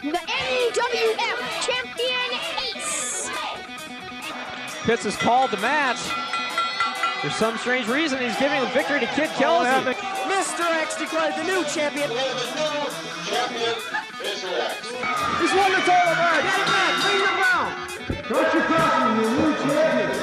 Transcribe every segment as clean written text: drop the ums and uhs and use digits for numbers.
the NWF Champion Ace. Pitts is called to match. For some strange reason, he's giving the victory to Kid Kelsey. Mr. X declared the new champion. The new champion, Mr. X. He's won the title back. Get it back. Bring the brown. Don't you cross me, the new champion.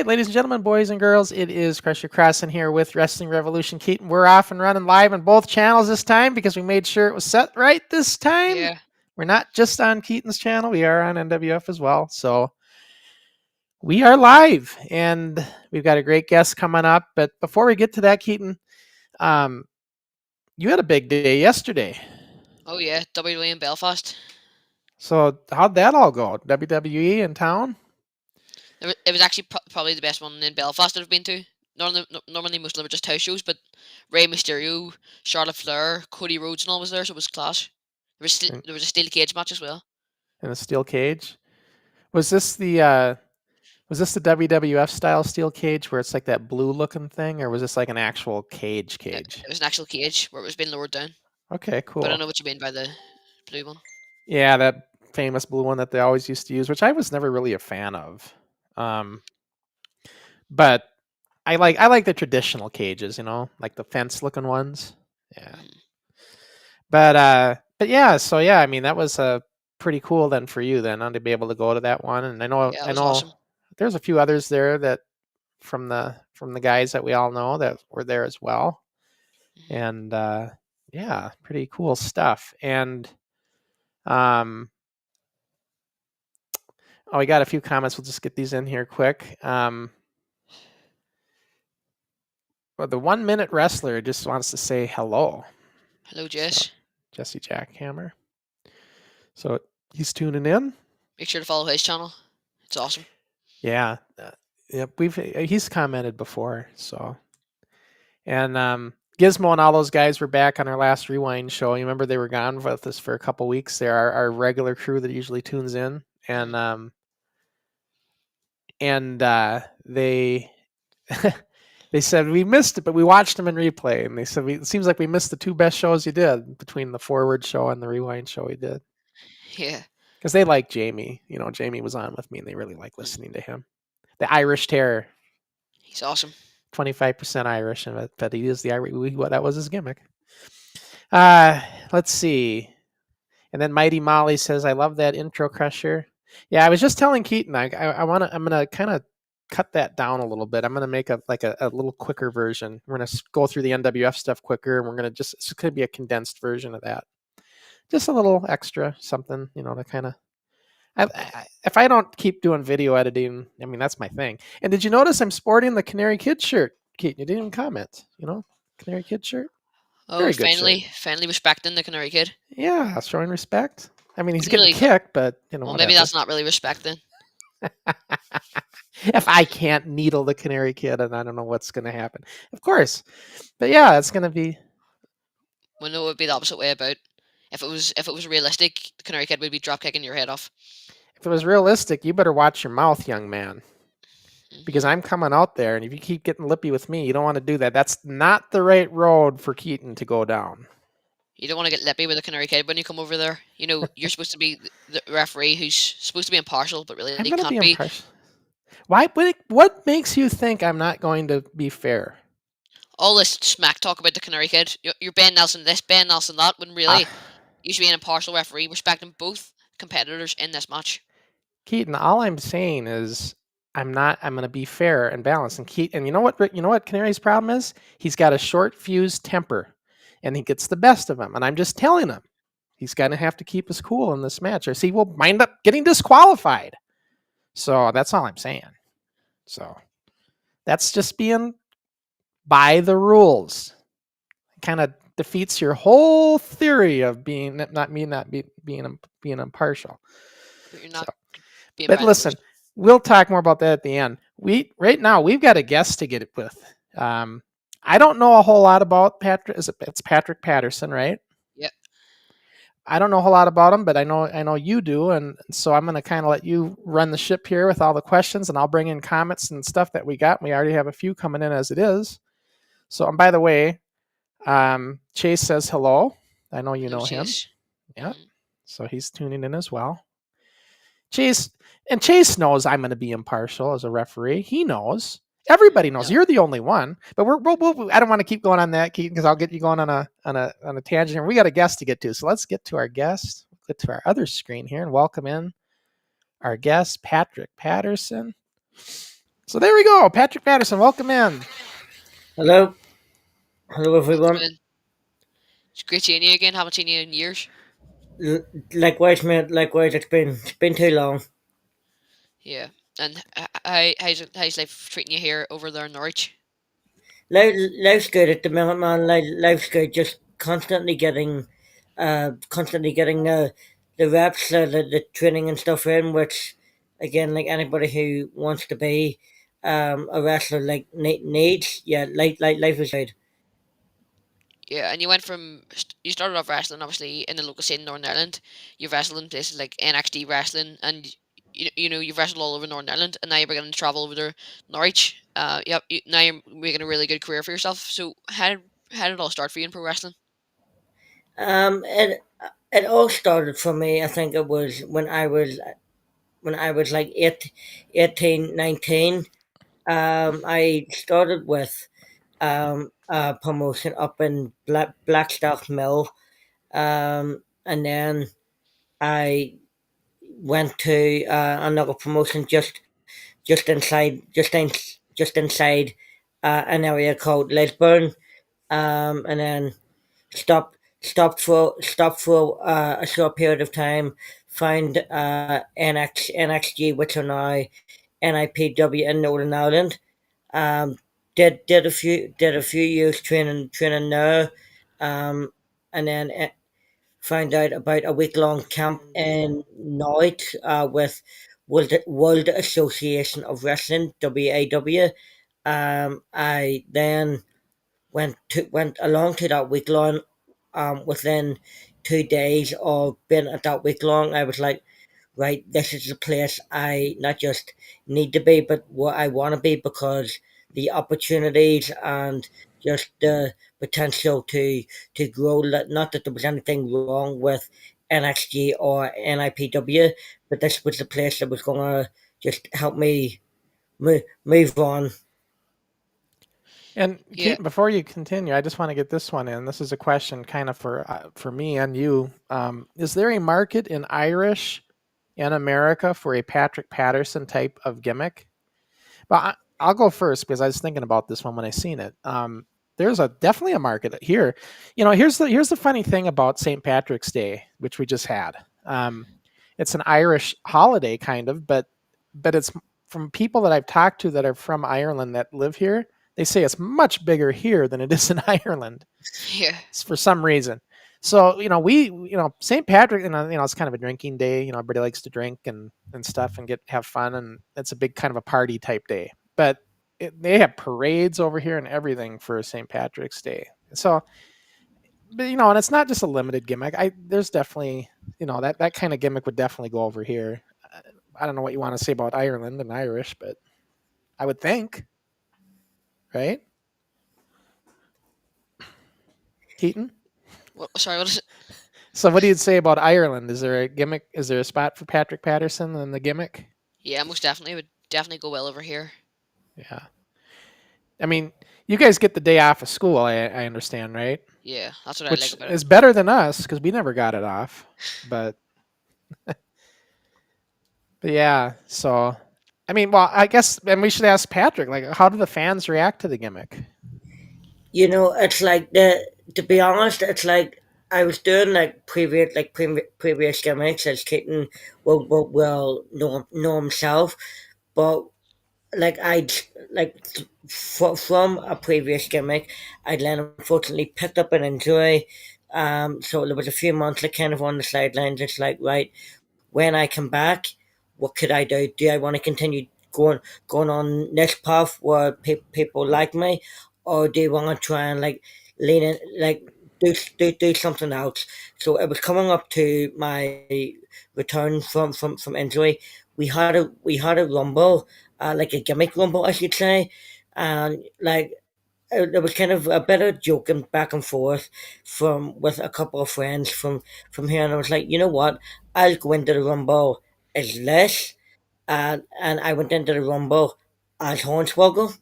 Ladies and gentlemen, boys and girls, it is Crossen here with Wrestling Revolution Keaton. We're off and running live on both channels this time because we made sure it was set right this time. Yeah. We're not just on Keaton's channel, we are on NWF as well. So we are live and we've got a great guest coming up. But before we get to that, Keaton, you had a big day yesterday. Oh yeah, WWE in Belfast. So how'd that all go? WWE in town? It was actually probably the best one in Belfast that I've been to. Normally most of them are just house shows, but Rey Mysterio, Charlotte Flair, Cody Rhodes and all was there, so it was clash. There was a steel cage match as well. In a steel cage? Was this the WWF style steel cage where it's like that blue looking thing, or was this like an actual cage? It was an actual cage where it was being lowered down. Okay, cool. But I don't know what you mean by the blue one. Yeah, that famous blue one that they always used to use, which I was never really a fan of. But I like the traditional cages, like the fence looking ones. Yeah. But yeah, so yeah, I mean that was pretty cool then for you then to be able to go to that one. And I know awesome. There's a few others there that from the guys that we all know that were there as well. And yeah, pretty cool stuff. And we got a few comments. We'll just get these in here quick. Well, the 1 minute wrestler just wants to say hello. Hello, Jess. So, Jesse Jackhammer. So he's tuning in. Make sure to follow his channel. It's awesome. Yeah. He's commented before. So, and Gizmo and all those guys were back on our last Rewind show. You remember they were gone with us for a couple weeks. They're our regular crew that usually tunes in. And they they said we missed it, but we watched them in replay, and they said it seems like we missed the two best shows you did between the Forward show and the Rewind show we did. Yeah, because they like Jamie. Jamie was on with me, and they really like listening to him. The Irish Terror. He's awesome. 25% Irish, but he is the Irish. That was his gimmick. Let's see. And then Mighty Molly says, "I love that intro, Crusher." Yeah, I was just telling Keaton, I'm gonna kind of cut that down a little bit. I'm gonna make a little quicker version. We're gonna go through the NWF stuff quicker, and we're gonna it's gonna be a condensed version of that. Just a little extra something, to kind of. If I don't keep doing video editing, I mean that's my thing. And did you notice I'm sporting the Canary Kid shirt, Keaton? You didn't even comment. Canary Kid shirt. Oh, finally respecting the Canary Kid. Yeah, showing respect. I mean, he's getting kicked, but Well, maybe that's not really respect then. If I can't needle the Canary Kid, and I don't know what's going to happen. Of course, but yeah, it's going to be. Well, no, it would be the opposite way about. If it was realistic, the Canary Kid would be drop kicking your head off. if it was realistic, you better watch your mouth, young man, because I'm coming out there, and if you keep getting lippy with me, you don't want to do that. That's not the right road for Keaton to go down. You don't want to get lippy with a Canary Kid when you come over there. You know, you're supposed to be the referee who's supposed to be impartial, but really I'm they going to can't be be. impartial. Why? What makes you think I'm not going to be fair? All this smack talk about the Canary Kid. You're Ben Nelson this, Ben Nelson that, when really you should be an impartial referee, respecting both competitors in this match. Keaton, all I'm saying is I'm going to be fair and balanced. And Keaton, you know what Canary's problem is? He's got a short fused temper, and he gets the best of him. And I'm just telling him he's going to have to keep his cool in this match, or he will wind up getting disqualified. So that's all I'm saying. So that's just being by the rules. Kind of defeats your whole theory of being being impartial. But you're not So, being but by the listen, rules. we'll talk more about that at the end. Right now we've got a guest to get it with. I don't know a whole lot about Patrick. It's Patrick Patterson, right? Yep. I don't know a whole lot about him, but I know you do, and so I'm going to kind of let you run the ship here with all the questions, and I'll bring in comments and stuff that we got. We already have a few coming in as it is. So, and by the way, Chase says hello. I know you know him. Chase. Yeah. So he's tuning in as well. Chase knows I'm going to be impartial as a referee. He knows. Everybody knows. No. You're the only one. But I don't want to keep going on that, Keaton, because I'll get you going on a tangent. We got a guest to get to. So let's get to our guest. Get to our other screen here and welcome in our guest, Patrick Patterson. So there we go. Patrick Patterson, welcome in. Hello. Hello, everyone. It's great seeing you again. Haven't seen you in years. Likewise, mate. Likewise, it's been too long. Yeah. And how's life treating you here over there in Norwich? Life's good at the minute, man. Life's good. Just constantly getting the reps, the training and stuff in. Which, again, like anybody who wants to be a wrestler, like needs. Yeah, life is good. Yeah, and you started off wrestling obviously in the local scene in Northern Ireland. You've wrestled in places like NXT wrestling, and you've wrestled all over Northern Ireland, and now you're beginning to travel over to Norwich. Now you're making a really good career for yourself. So how did it all start for you in pro wrestling? It all started for me. I think it was when I was like 18, 19. I started with a promotion up in Blackstock Mill, and then I went to another promotion just inside an area called Lisburn, and then stopped for a short period of time. Find NXG, which are now NIPW in Northern Ireland. Um, did a few years training there, and then found out about a week long camp in Norwich with World Association of Wrestling (WAW). I then went along to that week long. Within 2 days of being at that week long, I was like, right, this is the place I not just need to be, but what I want to be, because the opportunities and just the potential to grow. Not that there was anything wrong with NXG or NIPW, but this was the place that was going to just help me move on. And Yeah. Keaton, before you continue, I just want to get this one in. This is a question kind of for me and you. Is there a market in Irish and America for a Patrick Patterson type of gimmick? Well, I'll go first because I was thinking about this one when I seen it. There's definitely a market here. Here's the funny thing about St. Patrick's Day, which we just had. It's an Irish holiday kind of, but it's from people that I've talked to that are from Ireland that live here. They say it's much bigger here than it is in Ireland. Yeah. For some reason. So, St. Patrick, it's kind of a drinking day. Everybody likes to drink and stuff and have fun. And it's a big kind of a party type day. But they have parades over here and everything for St. Patrick's Day. So, but, and it's not just a limited gimmick. There's definitely, that kind of gimmick would definitely go over here. I don't know what you want to say about Ireland and Irish, but I would think, right? Keaton. Sorry, what is it? So what do you say about Ireland? Is there a gimmick? Is there a spot for Patrick Patterson in the gimmick? Yeah, most definitely would definitely go well over here. Yeah. I mean, you guys get the day off of school. I understand, right? Yeah, that's what I like Which about it. is better than us because we never got it off. But yeah. So I mean, well, I guess, and we should ask Patrick. Like, how do the fans react to the gimmick? It's like to be honest, it's like I was doing like previous gimmicks as Keaton will know himself, but like from a previous gimmick, I'd then unfortunately picked up an injury. So there was a few months like kind of on the sidelines. It's like, right, when I come back, what could I do? Do I want to continue going on this path where people like me, or do you want to try and like lean in, like do something else? So it was coming up to my return from injury. We had a rumble, like a gimmick rumble, I should say, and like there was kind of a bit of joking back and forth from with a couple of friends from here, and I was like, you know what, I'll go into the rumble as less, and I went into the rumble as Hornswoggle.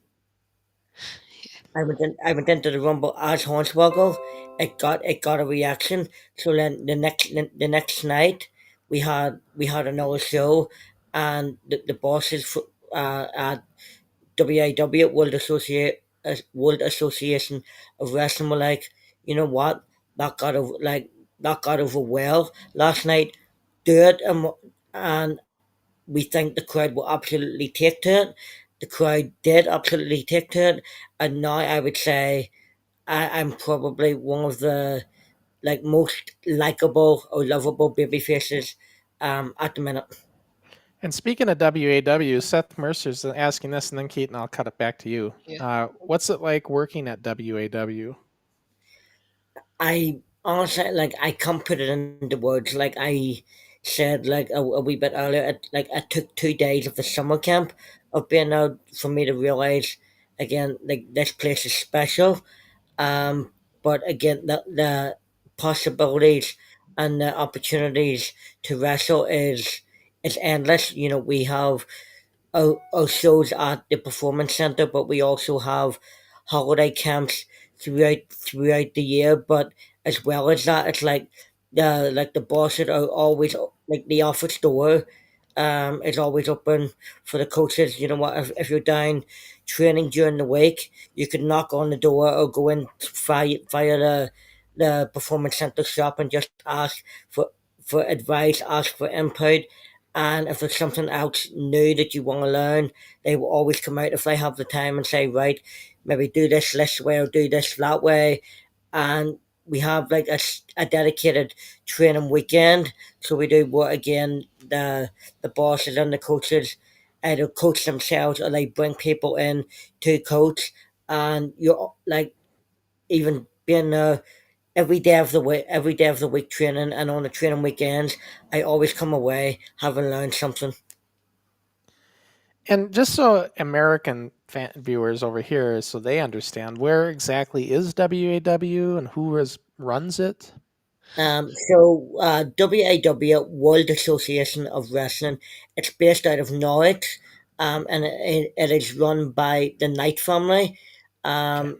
I went into the rumble as Hornswoggle. It got a reaction. So then the next night we had another show, and the bosses at WAW World Association of Wrestling were like, you know what, that got over well last night. Do it, and we think the crowd will absolutely take to it. The crowd did absolutely take to it, and now I would say I'm probably one of the like most likable or lovable baby faces at the minute. And speaking of WAW, Seth Mercer's asking this, and then Keaton, I'll cut it back to you. Yeah. What's it like working at WAW? I honestly like I can't put it into words. Like I said, like a wee bit earlier, it took 2 days of the summer camp of being out for me to realize again like this place is special. Um, but again, the possibilities and the opportunities to wrestle is endless. We have our shows at the performance center, but we also have holiday camps throughout the year. But as well as that, it's like the bosses are always like the office door is always open for the coaches. You know what? If you're down training during the week, you could knock on the door or go in via the performance center shop and just ask for advice, ask for input, and if there's something else new that you want to learn, they will always come out if they have the time and say, right, maybe do this way or do this that way. And we have like a dedicated training weekend. So we do what again the bosses and the coaches either coach themselves or they bring people in to coach. And you're like even being every day of the week training, and on the training weekends, I always come away having learned something. And just so American viewers over here, so they understand, where exactly is WAW and runs it? WAW World Association of Wrestling. It's based out of Norwich, and it is run by the Knight family. Okay.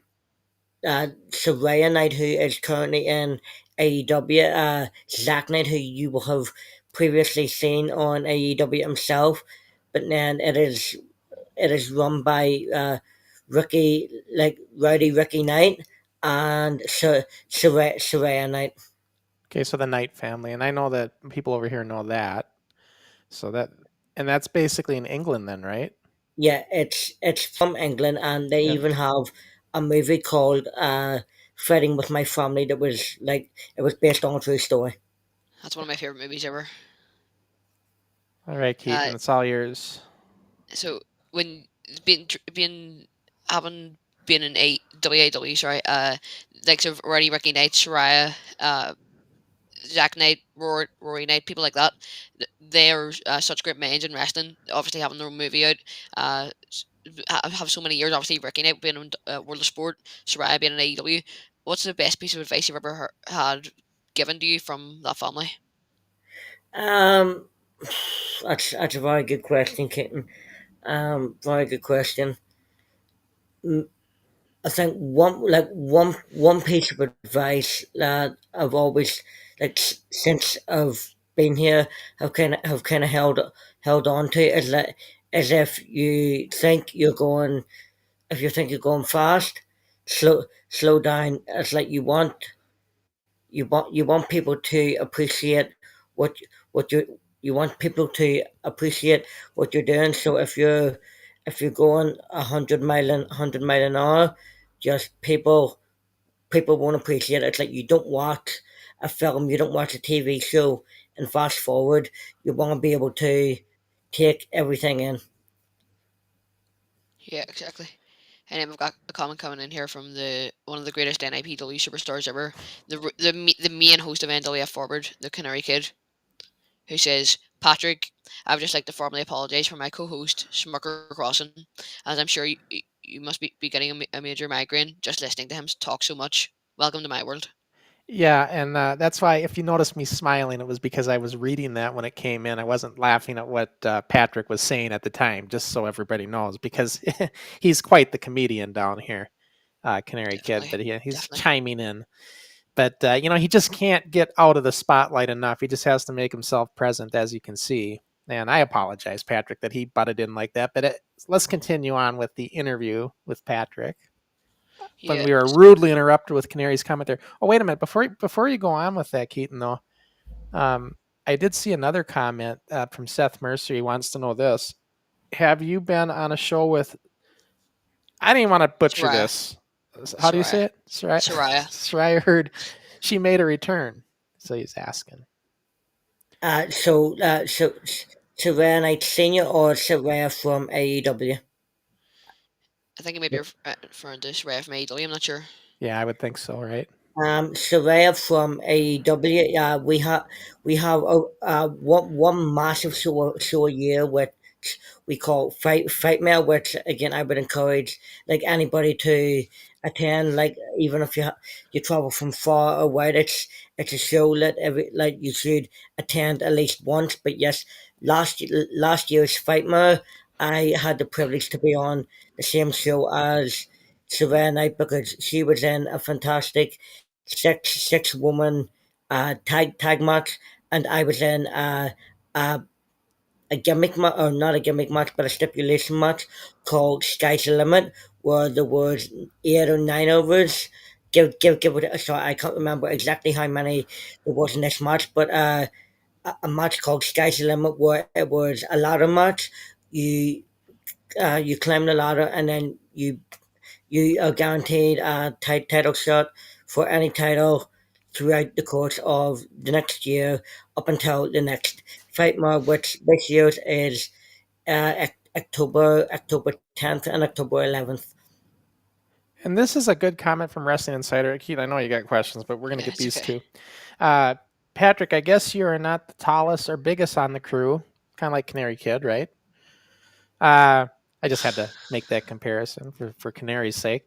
Soraya Knight, who is currently in AEW, Zack Knight, who you will have previously seen on AEW himself, but then it is run by Ricky, like Rowdy Ricky Knight, and Soraya Knight. Okay, so the Knight family, and I know that people over here know that. So that's basically in England then, right? Yeah, it's from England, and they Yep. even have a movie called "Fighting with My Family" that was like it was based on a true story. That's one of my favorite movies ever. All right, Uh, Keaton, it's all yours. so when being having been in a WAW, sorry, likes of already Ricky Knight, Shariah, Jack Knight, Rory Knight, people like that. They are such great minds in wrestling. Obviously, having their own movie out, have so many years. Obviously, Ricky Knight being on World of Sport, Soraya being in AEW. What's the best piece of advice you've ever had given to you from that family? Um, that's a very good question, Keaton. Very good question. I think one piece of advice that I've always since I've been here have kind of held on to is if you think you're going if you think you're going fast, slow down. It's like you want people to appreciate what what you want people to appreciate what you're doing. So if you're going 100 mile an hour, just people won't appreciate it. It's like you don't watch a film, you don't watch a TV show and fast forward. You want to be able to take everything in. Yeah, exactly. And then we've got a comment coming in here from the one of the greatest NIPW superstars ever, the main host of NWF Forward, the Canary Kid, who says, Patrick, I would just like to formally apologise for my co-host, Smucker Crossen, as I'm sure you must be getting a major migraine just listening to him talk so much. Welcome to my world. Yeah, and that's why if you notice me smiling, it was because I was reading that when it came in. I wasn't laughing at what Patrick was saying at the time, just so everybody knows, because he's quite the comedian down here, Canary Kid, but Definitely. he's Definitely. chiming in. But, he just can't get out of the spotlight enough. He just has to make himself present, as you can see. And I apologize, Patrick, that he butted in like that. But let's continue on with the interview with Patrick. When Yeah. we were rudely interrupted with Canary's comment there. Oh, wait a minute. Before you go on with that, Keaton, though, I did see another comment from Seth Mercer. He wants to know this. Have you been on a show with, I didn't want to butcher Soraya. this. How do you Soraya. say it? Soraya. Soraya. Soraya heard she made a return. So he's asking. So Saraya Knight Senior or Saraya from AEW? I think he may be referring to Soraya from AEW, I'm not sure. Yeah, I would think so, right? Saraya from AEW. We have one massive show a year which we call Fight Mail, which again I would encourage like anybody to attend. Like even if you travel from far or wide, it's a show that you should attend at least once. But yes, last year's Fight Mail, I had the privilege to be on the same show as Saraya Knight because she was in a fantastic six woman tag match, and I was in a a gimmick match, or not a gimmick match, but a stipulation match called Sky's the Limit, where there was 8 or 9 of us. Give it. So I can't remember exactly how many there was in this match, but a match called Sky's the Limit, where it was a ladder match. You climb the ladder, and then you are guaranteed a title shot for any title throughout the course of the next year up until the next fight mob, which this year's is October 10th and October 11th. And this is a good comment from Wrestling Insider. Keith, I know you got questions, but we're going to Yeah, get it's these okay. two. Patrick, I guess you are not the tallest or biggest on the crew, kind of like Canary Kid, right? I just had to make that comparison for Canary's sake.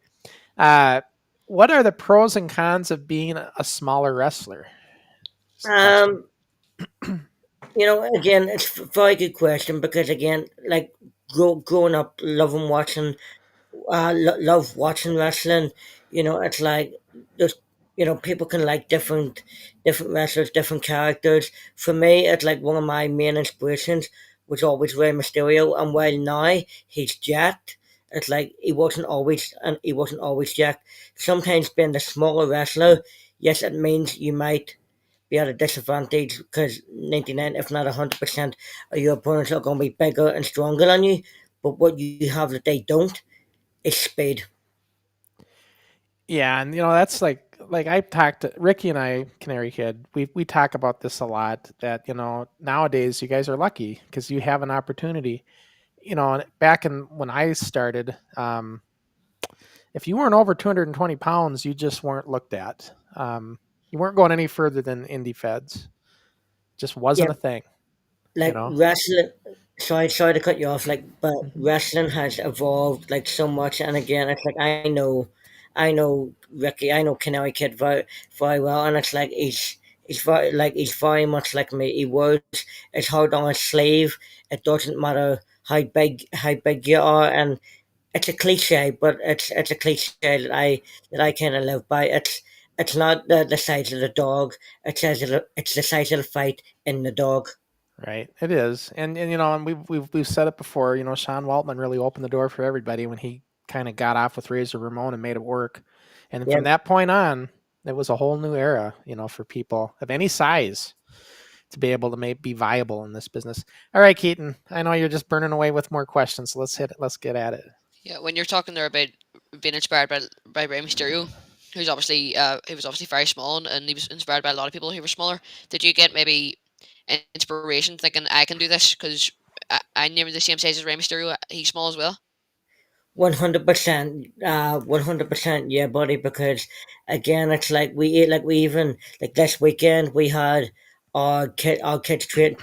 What are the pros and cons of being a smaller wrestler? Is the question. Um, again, it's a very good question because again, like growing up, loving watching love watching wrestling. It's like there's people can like different wrestlers, different characters. For me, it's like one of my main inspirations was always Rey Mysterio, and while now he's jacked, it's like he wasn't always jacked. Sometimes being the smaller wrestler, yes, it means you might be at a disadvantage because 99, if not 100%, of your opponents are going to be bigger and stronger than you. But what you have that they don't is speed. Yeah, and that's like I talked to Ricky and I, Canary Kid. We talk about this a lot. That nowadays you guys are lucky because you have an opportunity. And back in when I started, if you weren't over 220 pounds, you just weren't looked at. You weren't going any further than indie feds. Just wasn't Yeah, a thing, you like know. wrestling. Sorry to cut you off. Like, but Hmm. wrestling has evolved like so much. And again, it's like I know Ricky, I know Canary Kid very well, and it's like he's very much like me. He wears it's hard on his sleeve. It doesn't matter how big you are, and it's a cliche, but it's a cliche that I kind of live by. It's not the size of the dog. It's the size of the fight in the dog. Right, it is, and you know, and we've said it before. You know, Sean Waltman really opened the door for everybody when he kind of got off with Razor Ramon and made it work. And Yeah, from that point on, it was a whole new era. You know, for people of any size to be able to be viable in this business. All right, Keaton, I know you're just burning away with more questions, so let's hit it. Let's get at it. Yeah, when you're talking there about being inspired by Rey Mysterio, who's obviously he was obviously very small and he was inspired by a lot of people who were smaller. Did you get maybe inspiration thinking I can do this because I'm nearly the same size as Rey Mysterio? He's small as well. 100%, 100%, yeah, buddy. Because again, it's like we even like this weekend we had our kids training.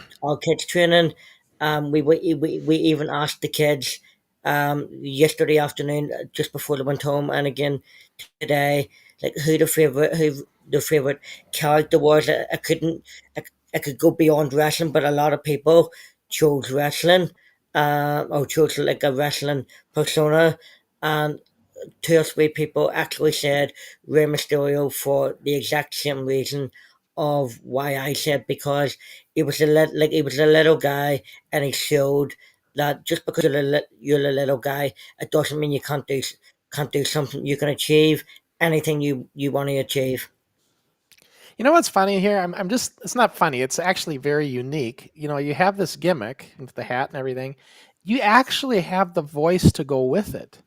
We even asked the kids yesterday afternoon just before they went home, and again today, like who the favorite character was. I, I could go beyond wrestling, but a lot of people chose wrestling, or chose like a wrestling persona, and two or three people actually said Rey Mysterio for the exact same reason of why I said, because he was a little guy, and he showed that just because you're a little guy, it doesn't mean you can't do something. You can achieve anything you want to achieve. You know what's funny here? I'm just, it's not funny. It's actually very unique. You know, you have this gimmick with the hat and everything. You actually have the voice to go with it.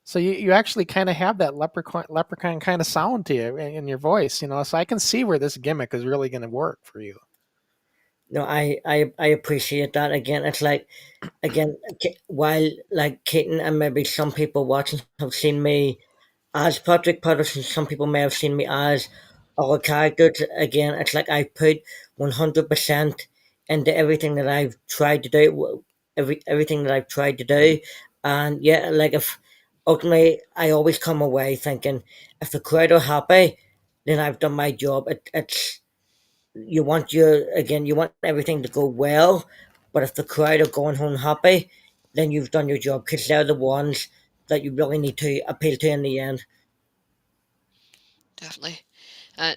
So you actually kind of have that leprechaun kind of sound to you in your voice, you know. So I can see where this gimmick is really going to work for you. No, I appreciate that. Again, it's like again while like Keaton and maybe some people watching have seen me as Patrick Patterson, some people may have seen me as other characters. Again, it's like I put 100% into everything that I've tried to do, everything that I've tried to do, and yeah, like if ultimately I always come away thinking if the crowd are happy, then I've done my job. It's you want everything to go well, but if the crowd are going home happy, then you've done your job because they're the ones that you really need to appeal to in the end. Definitely. Uh,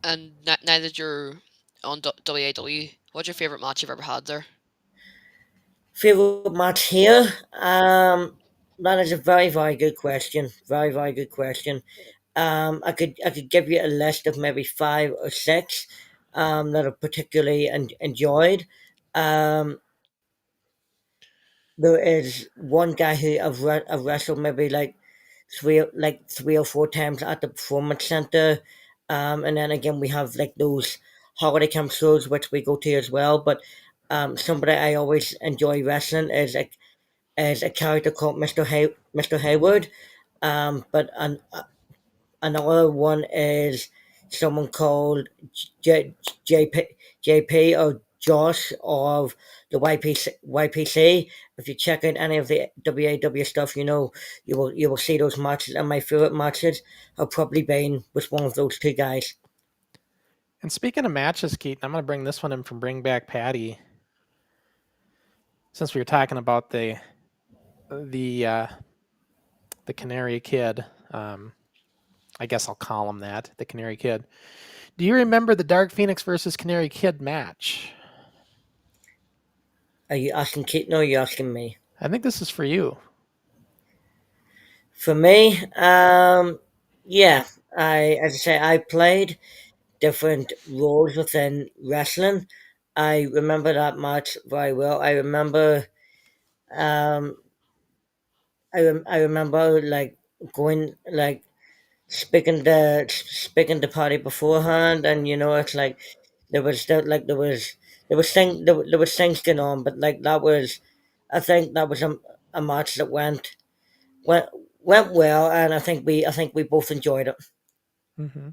and now that you're on WAW, what's your favorite match you've ever had there? Favorite match here? That is a very good question. Very good question. I could give you a list of maybe five or six that I've particularly enjoyed. Um, there is one guy who I've wrestled maybe like three or four times at the performance center, and then again we have like those holiday camp shows which we go to as well. But somebody I always enjoy wrestling is a character called Mr. Hayward. But another one is someone called J, JP, JP or Josh of the YPC. If you check out any of the WAW stuff, you know you will see those matches. And my favorite matches have probably been with one of those two guys. And speaking of matches, Keaton, I'm going to bring this one in from Bring Back Patty. Since we were talking about the uh, the Canary Kid, I guess I'll call him that, the Canary Kid. Do you remember the Dark Phoenix versus Canary Kid match? Are you asking Keaton or are you asking me? I think this is for you. For me, yeah, as I say, I played different roles within wrestling. I remember that match very well. Um, I remember like going like speaking to party beforehand, and you know it's like there was things going on, but like that was, I think that was a match that went went well, and I think we both enjoyed it. Hmm.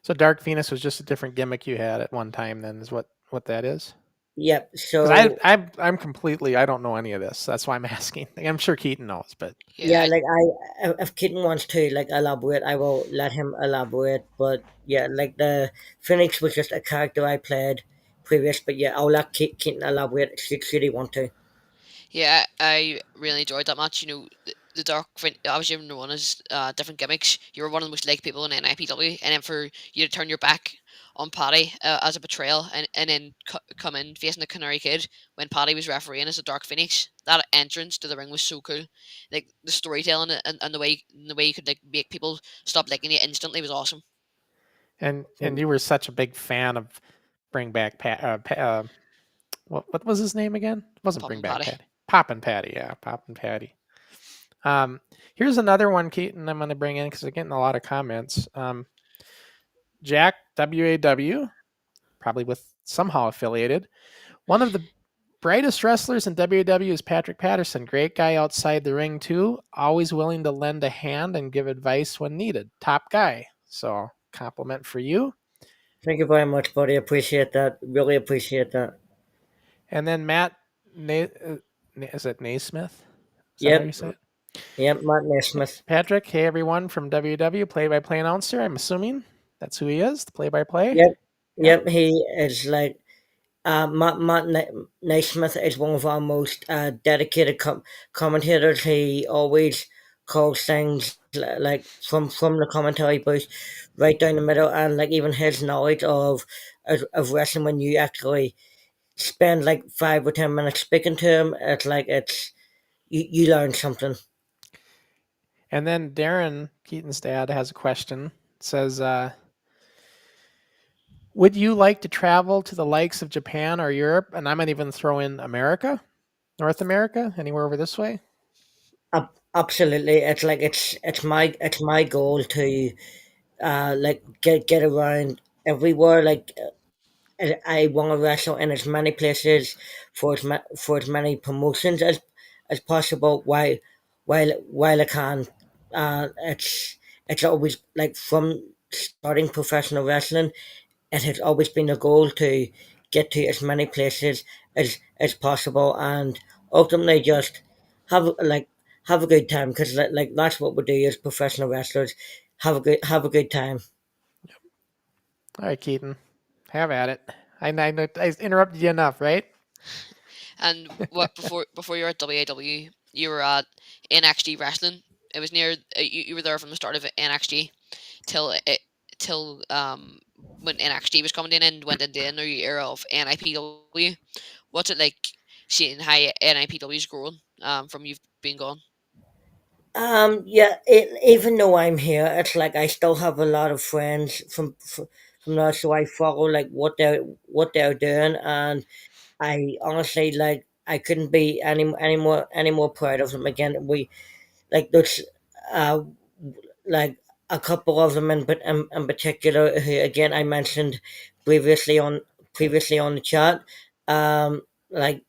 So Dark Phoenix was just a different gimmick you had at one time. Then is what that is. Yep. Because So I'm completely I don't know any of this. That's why I'm asking. I'm sure Keaton knows, but yeah, Yeah, like if Keaton wants to like elaborate, I will let him elaborate. But yeah, like the Phoenix was just a character I played previous. But yeah, I'll let Keaton elaborate should he want to. yeah, I really enjoyed that match. The Dark obviously everyone one is different gimmicks. You were one of the most liked people in NIPW, and then for you to turn your back on Paddy as a betrayal, and then come in facing the Canary Kid when Paddy was refereeing as a Dark Phoenix. That entrance to the ring was so cool. Like the storytelling and the way you could like make people stop liking you instantly was awesome. and you were such a big fan of Bring Back what was his name again? It wasn't Bring Popping Back Paddy. Patty. Pop and Patty, yeah, Pop and Patty. Here's another one, Keaton. I'm going to bring in because we're getting a lot of comments. Jack WAW, probably with somehow affiliated. One of the brightest wrestlers in WAW is Patrick Patterson. Great guy outside the ring too. Always willing to lend a hand and give advice when needed. Top guy. So compliment for you. Thank you very much, buddy. Appreciate that. Really appreciate that. And then Matt, is it Naismith? Is that how you Yep. say it? Yep. Matt Naismith. Patrick, hey everyone from WW, play-by-play announcer. I'm assuming that's who he is, the play-by-play. Yep. Yep. Yep. He is like Matt Naismith is one of our most dedicated commentators. He always calls things like from the commentary booth right down the middle, and like even his knowledge of wrestling when you actually spend like 5 or 10 minutes speaking to him, it's like you learn something. And then Darren, Keaton's dad, has a question. It says, would you like to travel to the likes of Japan or Europe? And I might even throw in America, North America, anywhere over this way. Absolutely, it's like it's my goal to like get around everywhere. Like I want to wrestle in as many places for as many promotions as possible while I can. It's always like from starting professional wrestling, it has always been a goal to get to as many places as possible, and ultimately just have have a good time, because like that's what we do as professional wrestlers. Have a good time. All right, Keaton, have at it. I know I interrupted you enough, right? And what before you were at WAW, you were at NXT Wrestling. It was near you were there from the start of NXT till when NXT was coming in and went into the new era of NIPW. What's it like seeing how NIPW is growing from you've been gone? Yeah, even though I'm here, it's like I still have a lot of friends from there, so I follow like what they're doing, and I honestly like I couldn't be any more proud of them. Again, we like there's uh like a couple of them in particular who again I mentioned previously on the chat, like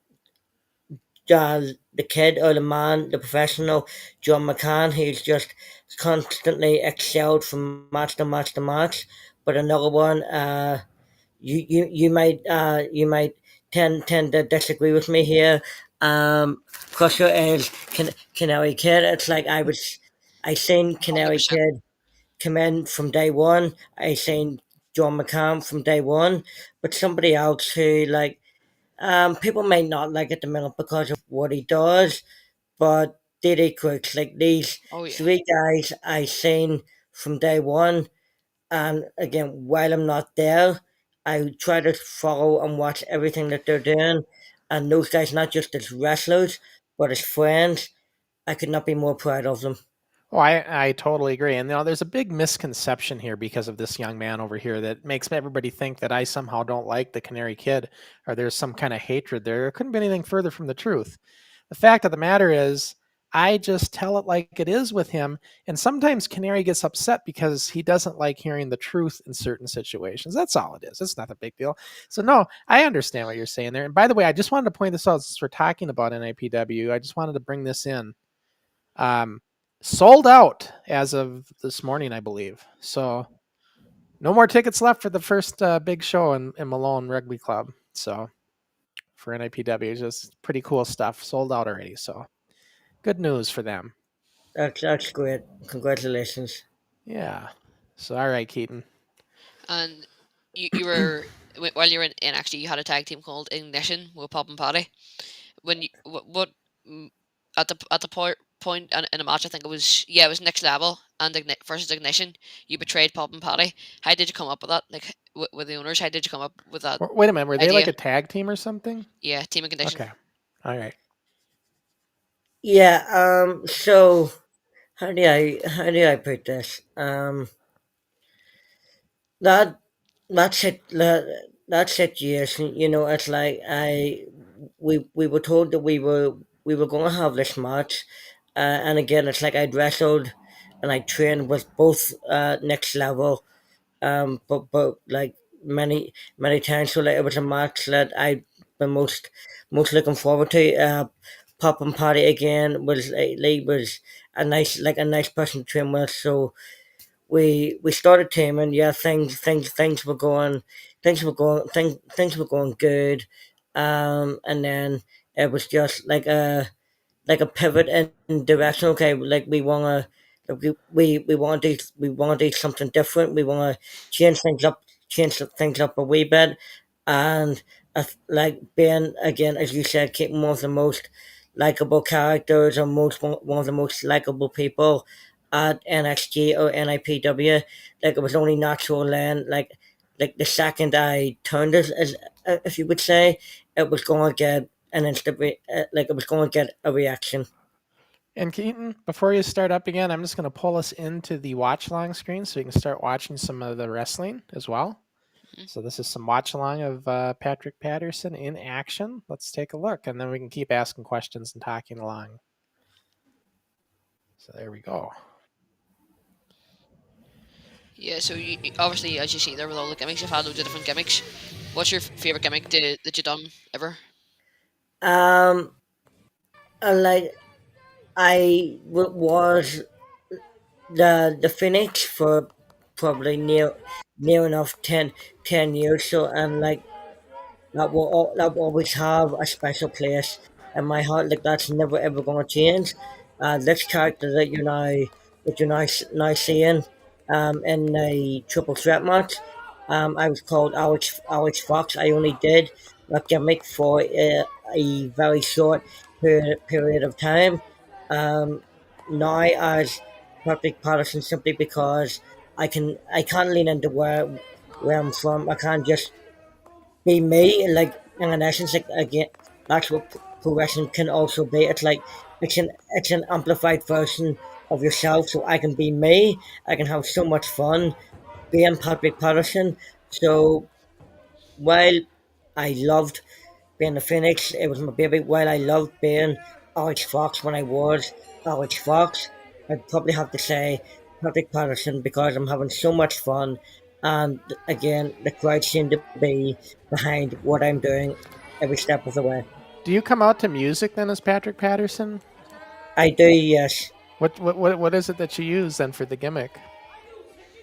the kid or the man, the professional John McCann, who's just constantly excelled from match to match to match. But another one, you might tend to disagree with me here. Crusher is Canary Kid. It's like I seen Hundred Canary percent. Kid come in from day one. I seen John McCann from day one, but somebody else who like people may not like at the minute because of what he does, but Diddy Crooks, like these Oh yeah. three guys I seen from day one, and again, while I'm not there, I try to follow and watch everything that they're doing, and those guys not just as wrestlers, but as friends, I could not be more proud of them. Oh, I totally agree. And there's a big misconception here because of this young man over here that makes everybody think that I somehow don't like the Canary Kid or there's some kind of hatred there. It couldn't be anything further from the truth. The fact of the matter is, I just tell it like it is with him. And sometimes Canary gets upset because he doesn't like hearing the truth in certain situations. That's all it is. It's not a big deal. So, no, I understand what you're saying there. And by the way, I just wanted to point this out since we're talking about NIPW. I just wanted to bring this in. Um, Sold out as of this morning, I believe. So no more tickets left for the first big show in Malone Rugby Club. So for NIPW, just pretty cool stuff. Sold out already. So good news for them. That's great. Congratulations. Yeah. So all right, Keaton. And you were while you were in NXT, you had a tag team called Ignition with Pop and Patty. When you what at the point in a match, I think it was Next Level and versus Ignition. You betrayed Pop and Patty. How did you come up with that? Like with the owners, how did you come up with that Wait a minute. Were they like idea? a tag team or something? Yeah, Team Ignition. Okay. All right. Yeah. So how do I put this? That that's it. That situation, it's like we were told that we were going to have this match, and again, it's like I'd wrestled and I trained with both Next Level, but like many times, so like it was a match that I'd been most looking forward to. Pop and Party again was a nice person to train with, so we started teaming. Yeah, things were going, things were going good, and then it was just like a pivot in direction. Okay, like we want to do something different. We want to change things up a wee bit, and like being again, as you said, keeping one of the most likable characters or one of the most likable people at NXT or NIPW. Like it was only natural then. Like the second I turned, as if you would say, it was going to get an like it was going to get a reaction. And Keaton, before you start up again, I'm just going to pull us into the watch along screen so you can start watching some of the wrestling as well. So this is some watch along of Patrick Patterson in action. Let's take a look, and then we can keep asking questions and talking along. So there we go. Yeah, so obviously, as you see there with all the gimmicks, you've had loads of different gimmicks. What's your favorite gimmick that you've done ever? Um, like was the Phoenix for probably near enough 10 years. So and like that will always have a special place in my heart. Like that's never ever gonna change. This character that you're now seeing in the triple threat match. I was called Alex Fox. I only did that gimmick for a very short period of time. Um, Now as Patrick Patterson, simply because I can't lean into where I'm from. I can't just be me. Like in essence, like again, that's what pro wrestling can also be. It's like it's an amplified version of yourself. So I can be me. I can have so much fun being Patrick Patterson. So while I loved being the Phoenix, it was my baby. While I loved being Alex Fox when I was Alex Fox, I'd probably have to say Patrick Patterson because I'm having so much fun. And again, the crowd seem to be behind what I'm doing every step of the way. Do you come out to music then as Patrick Patterson? I do, yes. What is it that you use then for the gimmick?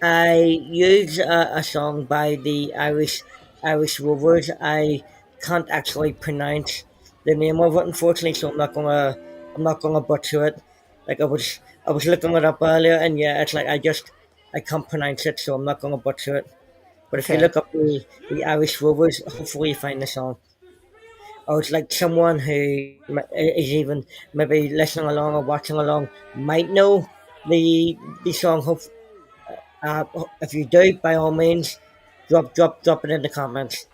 I use a song by the Irish Rovers. I can't actually pronounce the name of it, unfortunately, so I'm not gonna butcher it. Like I was looking it up earlier, and yeah, it's like I can't pronounce it, so I'm not gonna butcher it. But if you Okay. look up the Irish Rovers, hopefully you find the song. Or it's like someone who is even maybe listening along or watching along might know the song. Uh, if you do, by all means, drop it in the comments.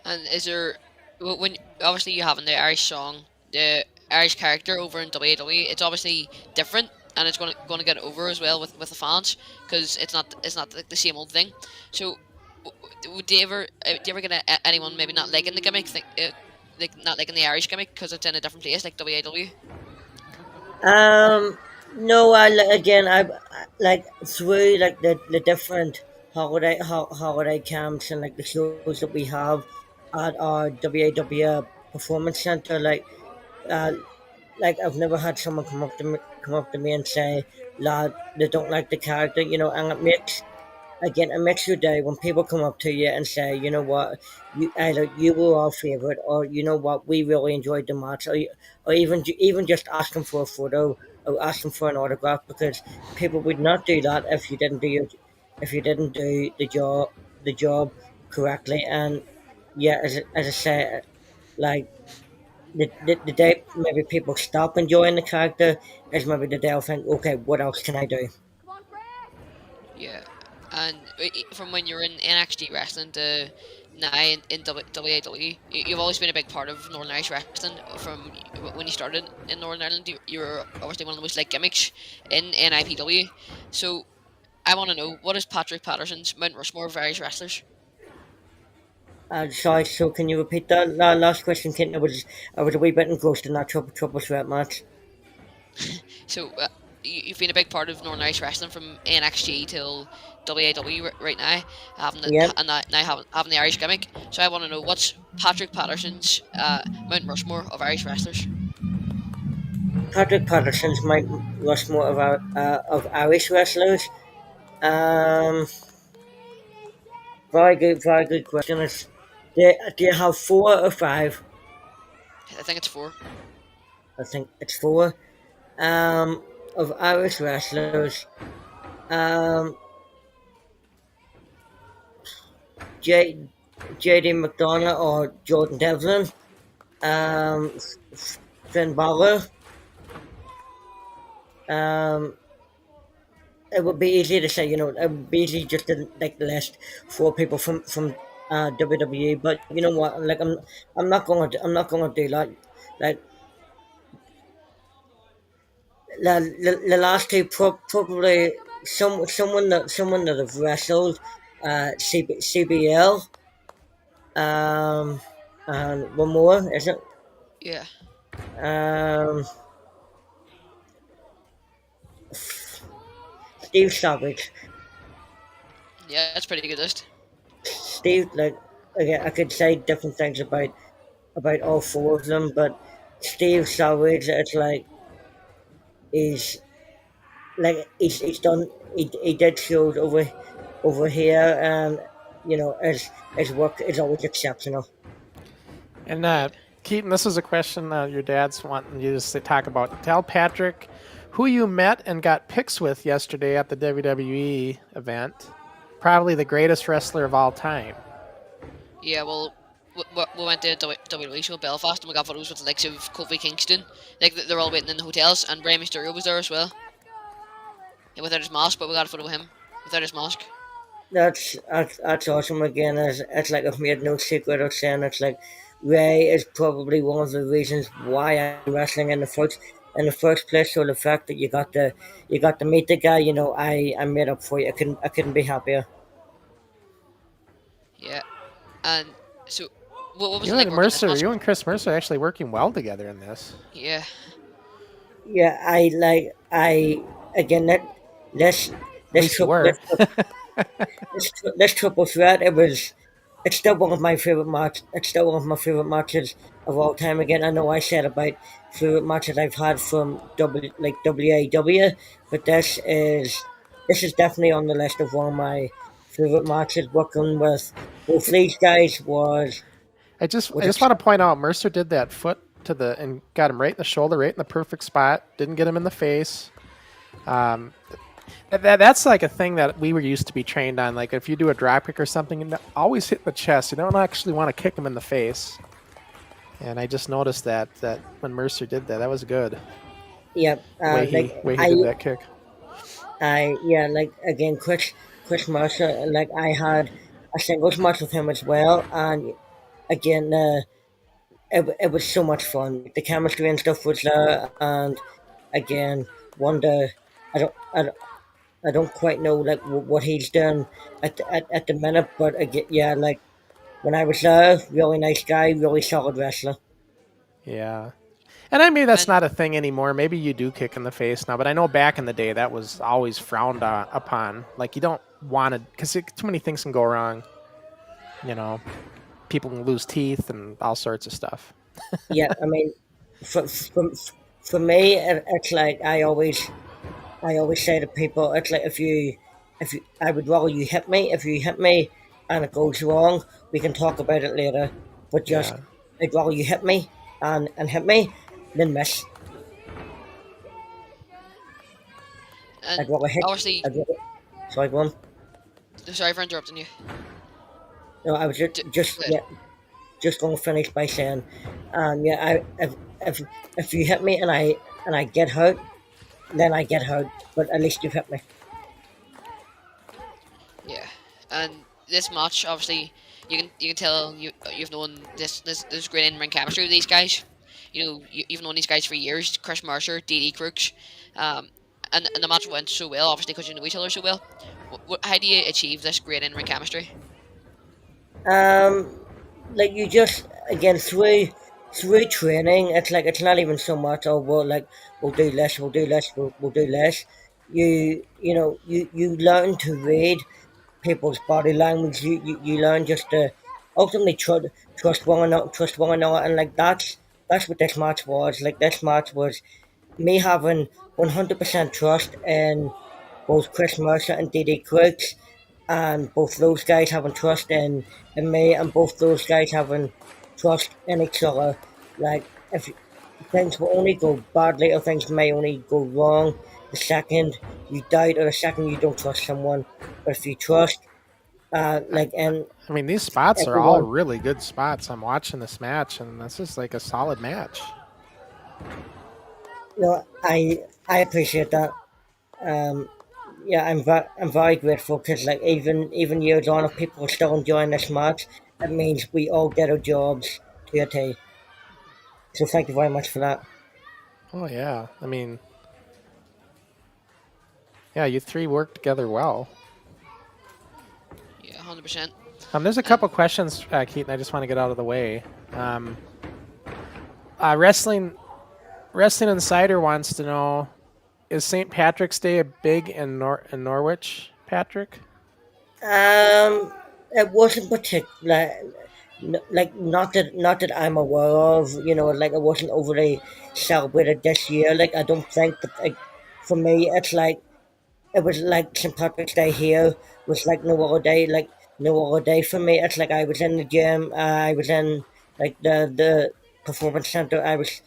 And is there when obviously you have in the Irish song, the Irish character over in WWE, it's obviously different, and it's going to get over as well with the fans because it's not like the same old thing. So would you ever get anyone maybe not liking the gimmick, like not liking the Irish gimmick because it's in a different place like WWE? Um, no, again, like through like the different holiday camps and like the shows that we have at our WAW performance center. Uh, I've never had someone come up to me and say, "Lad, they don't like the character," and it makes again, it makes your day when people come up to you and say, you know what, you either you were our favorite, or you know what, we really enjoyed the match, or even just asking for a photo or asking for an autograph, because people would not do that if you didn't do if you didn't do the job correctly. And yeah, as I say, like the day maybe people stop enjoying the character is maybe the day I'll think, okay, what else can I do? Yeah, and from when you're in NXT wrestling to now in WWE, you've always been a big part of Northern Irish wrestling. From when you started in Northern Ireland, you were obviously one of the most like gimmicks in NIPW. So I want to know, what is Patrick Patterson's Mount Rushmore of Irish wrestlers? Sorry, so can you repeat that last question, Kent? I was a wee bit engrossed in that triple threat match. So you've been a big part of Northern Irish wrestling from NXT till WWE right now, having the, Yeah, and now having the Irish gimmick. So I want to know, what's Patrick Patterson's Mount Rushmore of Irish wrestlers? Patrick Patterson's Mount Rushmore of Irish wrestlers. Um, very good question. Do you have 4 or 5? I think it's 4. I think it's 4. Of Irish wrestlers. Um, J, JD McDonough or Jordan Devlin. Um, Finn Balor. Um, it would be easy to say, it would be easy just to like list 4 people from WWE, but you know what? Like I'm not gonna do that. Like the last two probably someone that have wrestled CBL, um, and one more, is it? Yeah, Um, Steve Savage. yeah, that's pretty good list. Steve, like, again, I could say different things about all 4 of them, but Steve Savage, it's like he's he's done he did shows over here, and his work is always exceptional. And Keaton, this is a question your dad's wanting you to talk about. Tell Patrick who you met and got pics with yesterday at the WWE event. Probably the greatest wrestler of all time. Yeah, well, we went to a WWE show in Belfast, and we got photos with the likes of Kofi Kingston. Like they're all waiting in the hotels, and Rey Mysterio was there as well. Yeah, without his mask, but we got a photo with him without his mask. That's awesome. Again, it's like I've made no secret of saying it's like Ray is probably one of the reasons why I'm wrestling in the first place. So the fact that you got to meet the guy, I made up for you. I couldn't be happier. Yeah, and so what was You it like and working this Mercer, match? you and Chris Mercer are actually working well together in this. Yeah, Yeah, I again that this At least you were. this triple threat, it's still one of my favorite matches. It's still one of my favorite matches of all time. Again, I know I said about favorite matches I've had from WAW, but this is definitely on the list of one of my favorite matches. Working with both these guys I was just want to point out Mercer did that foot to the and got him right in the shoulder, right in the perfect spot. Didn't get him in the face. Um, that's like a thing that we were used to be trained on. Like if you do a drop kick or something, and always hit the chest. You don't actually want to kick him in the face. And I just noticed that when Mercer did that, that was good. yeah. Way he did that kick. Like again, Chris Mercer. Like I had a singles match with him as well, and again, it was so much fun. The chemistry and stuff was there, and again, wonder. I don't, I don't, I don't quite know like what he's done at the minute, but again, yeah, like when I was there, really nice guy, really solid wrestler. Yeah. And I mean, that's and not a thing anymore. Maybe you do kick in the face now, but I know back in the day that was always frowned upon. Like you don't want to, because too many things can go wrong. You know, people can lose teeth and all sorts of stuff. Yeah, I mean, for me, it's like I always say to people, it's like I would rather you hit me. If you hit me and it goes wrong, we can talk about it later. But just Yeah. I'd rather you hit me and hit me than miss. And I'd rather hit. obviously, I'd rather, sorry, go on. sorry for interrupting you. No, I was just Good. yeah, just going to finish by saying, yeah, if if you hit me and I get hurt, then I get hurt. But at least you've hit me. Yeah, and this match, obviously, you can tell you've known this great in ring chemistry with these guys. You've known these guys for years. Chris Mercer, DD Crooks, um, and the match went so well, obviously, because you know each other so well. How do you achieve this great in ring chemistry? Um, like you just again through training, it's like it's not even so much. Oh, well, like we'll do less. You know you learn to read people's body language. You learn just to ultimately trust one another, and like that's what this match was. Like this match was me having 100% trust in both Chris Mercer and DD Crooks, and both those guys having trust in me, and both those guys having trust in each other. Like if things will only go badly or things may only go wrong the second you doubt or the second you don't trust someone. But if you trust, like and I mean, these spots are all everyone, really good spots. I'm watching this match, and this is like a solid match. you know, I appreciate that. Um, yeah, I'm very grateful because like even years on, if people are still enjoying this match, it means we all get our jobs to a T. So thank you very much for that. Oh yeah. I mean, yeah, you three work together well. Yeah, 100%. There's a And couple questions, Keaton. I just want to get out of the way. Um, Wrestling Insider wants to know: is St. Patrick's Day a big in Norwich, Patrick? It wasn't particular, like not that I'm aware of. You know, like it wasn't overly celebrated this year. Like I don't think that like, for me, it's like it was like St. Patrick's Day here was like no other day, like no other day for me. It's like I was in the gym, I was in like the performance center. I was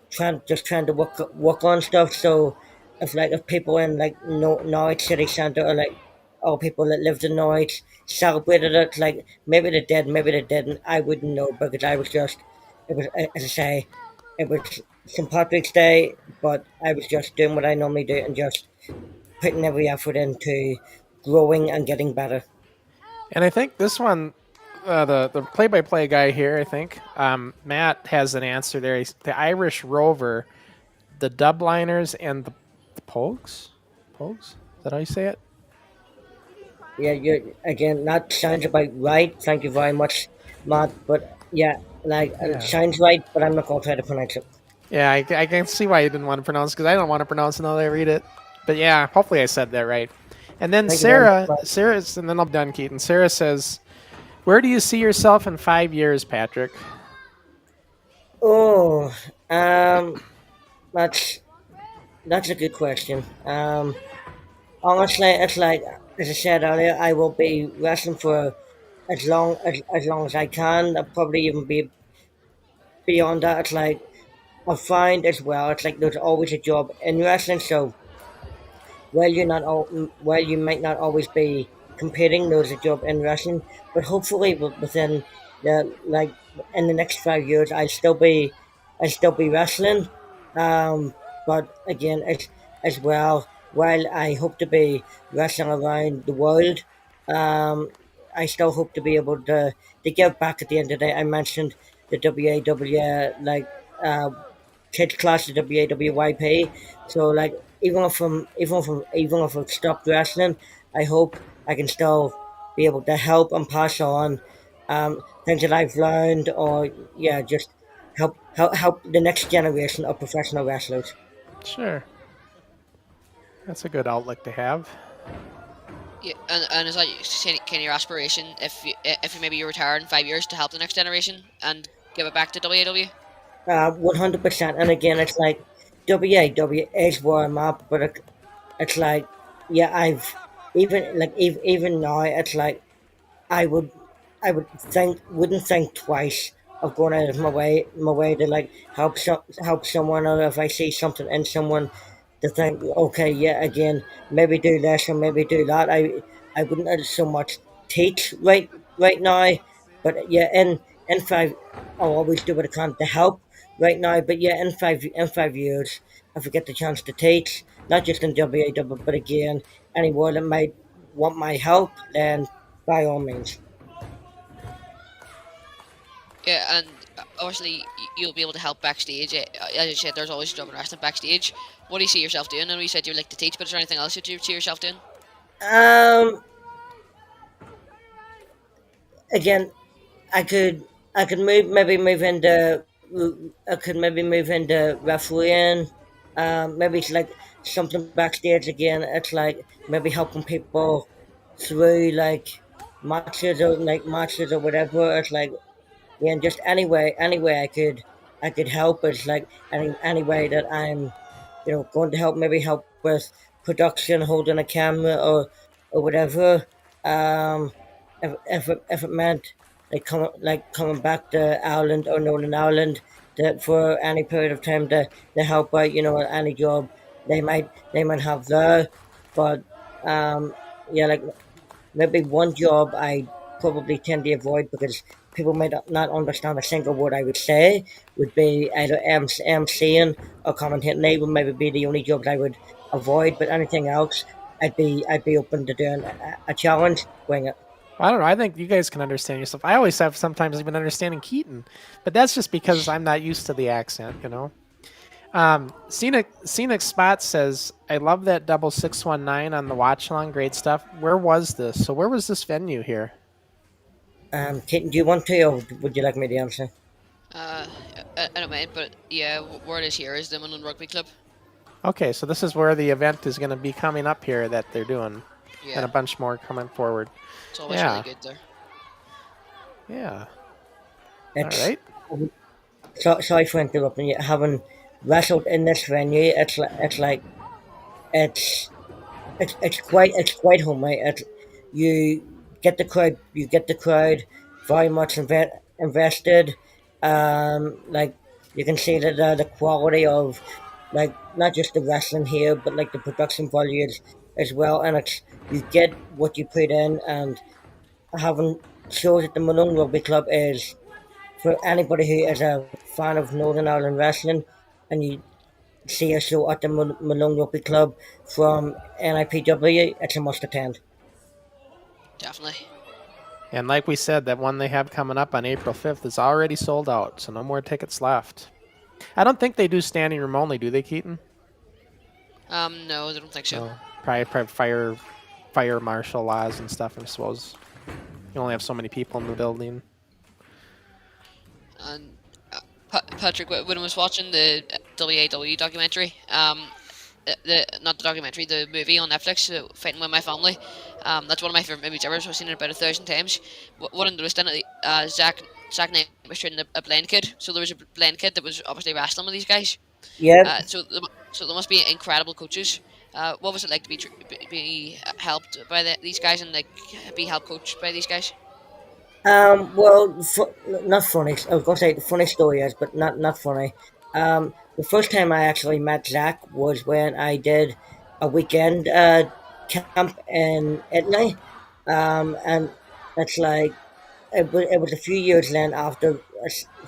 trying to work on stuff. So if people in like Norwich City Centre or like all people that lived in Norwich celebrated it, like maybe they did, maybe they didn't. I wouldn't know because I was just it was as I say, it was St Patrick's Day, but I was just doing what I normally do and just putting every effort into growing and getting better. And I think this one, the play-by-play guy here, I think Matt has an answer there. The Irish Rover, the Dubliners, and the Pogues. Pogues? Is that how you say it? Yeah, you again. That sounds about right. Thank you very much, Matt. But yeah, like it Yeah. sounds right, but I'm not gonna try to pronounce it. Yeah, I can see why you didn't want to pronounce because I don't want to pronounce it until I read it. But yeah, hopefully I said that right. And then Thank you very much, Sarah, Matt. Sarah's, and then I'm done, Keaton. Sarah says, "Where do you see yourself in 5 years, Patrick?" Oh, that's that's a good question. Honestly, it's like as I said earlier, I will be wrestling for as long as I can. I'll probably even be beyond that. It's like I find as well. It's like there's always a job in wrestling, so while you might not always be competing, there's a job in wrestling. But hopefully, within the like in the next 5 years, I'll still be wrestling. But again, as well, while I hope to be wrestling around the world, um, I still hope to be able to give back at the end of the day. I mentioned the WAW uh, kids class at WAWYP. So like even if I've stopped wrestling, I hope I can still be able to help and pass on things that I've learned, or yeah, just help the next generation of professional wrestlers. Sure, that's a good outlook to have. yeah, and is that kind of your aspiration if you maybe you retire in 5 years to help the next generation and give it back to WAW? 100%. And again, it's like WAW is where I'm at, but it's like yeah, even now, it's like I would I wouldn't think twice of going out of my way to like help someone, or if I see something in someone to think, okay, yeah, again, maybe do this or maybe do that. I wouldn't so much teach right now, but yeah, in five, I'll always do what I can to help right now. But yeah, in 5 years, if I get the chance to teach, not just in WAW, but again, anyone that might want my help, then by all means. Yeah, and obviously you'll be able to help backstage. As you said, there's always a job in wrestling backstage. What do you see yourself doing? I know you said you like to teach, but is there anything else that you see yourself doing? Um, Again, I could I could move into I could maybe move into refereeing. Maybe it's like something backstage again. It's like maybe helping people through like matches or whatever. It's like, yeah, and just any way I could help. It's like any way that I'm, going to help, maybe help with production, holding a camera or whatever. Um, if it meant coming back to Ireland or Northern Ireland for any period of time to help out, any job they might have there. But yeah, like maybe one job I probably tend to avoid because people might not understand a single word I would say would be either MCing or commentating. They would maybe be the only jobs I would avoid, but anything else, I'd be open to doing a challenge, wing it. I don't know. I think you guys can understand yourself. I always have sometimes even understanding Keaton, but that's just because I'm not used to the accent. Scenic Spot says, "I love that double 619 on the watch along. Great stuff. Where was this? So where was this venue here? Keaton, do you want to, or would you like me to answer? Uh, I don't mind, but yeah, where it is here is the Munun Rugby Club. Okay, so this is where the event is going to be coming up here that they're doing, and Yeah, a bunch more coming forward. it's always Yeah. really good there. Yeah. All It's right. sorry for interrupting you. Having wrestled in this venue, it's it's quite homely. You you get the crowd very much invested. Like you can see that the quality of like not just the wrestling here, but like the production value as well. And it's you get what you put in, and having shows at the Malone Rugby Club is for anybody who is a fan of Northern Ireland wrestling, and you see a show at the Malone Rugby Club from NIPW, it's a must attend. Definitely. And like we said, that one they have coming up on April 5th is already sold out, so no more tickets left. I don't think they do standing room only, do they, Keaton? No, I don't think so. No. Probably fire marshal laws and stuff, I suppose. You only have so many people in the building. And Patrick, when I was watching the WAW documentary, not the documentary, the movie on Netflix, Fighting with My Family, that's one of my favorite movies ever. So I've seen it about 1,000 times. What I noticed in it, Zack Knight was training a blind kid. So there was a blind kid that was obviously wrestling with these guys. Yeah, So there must be incredible coaches. What was it like to be helped by these guys and like be help coached by these guys? well, not funny. I was going to say the funny story is, but not funny. The first time I actually met Zach was when I did a weekend camp in Italy, and it's like it was a few years then after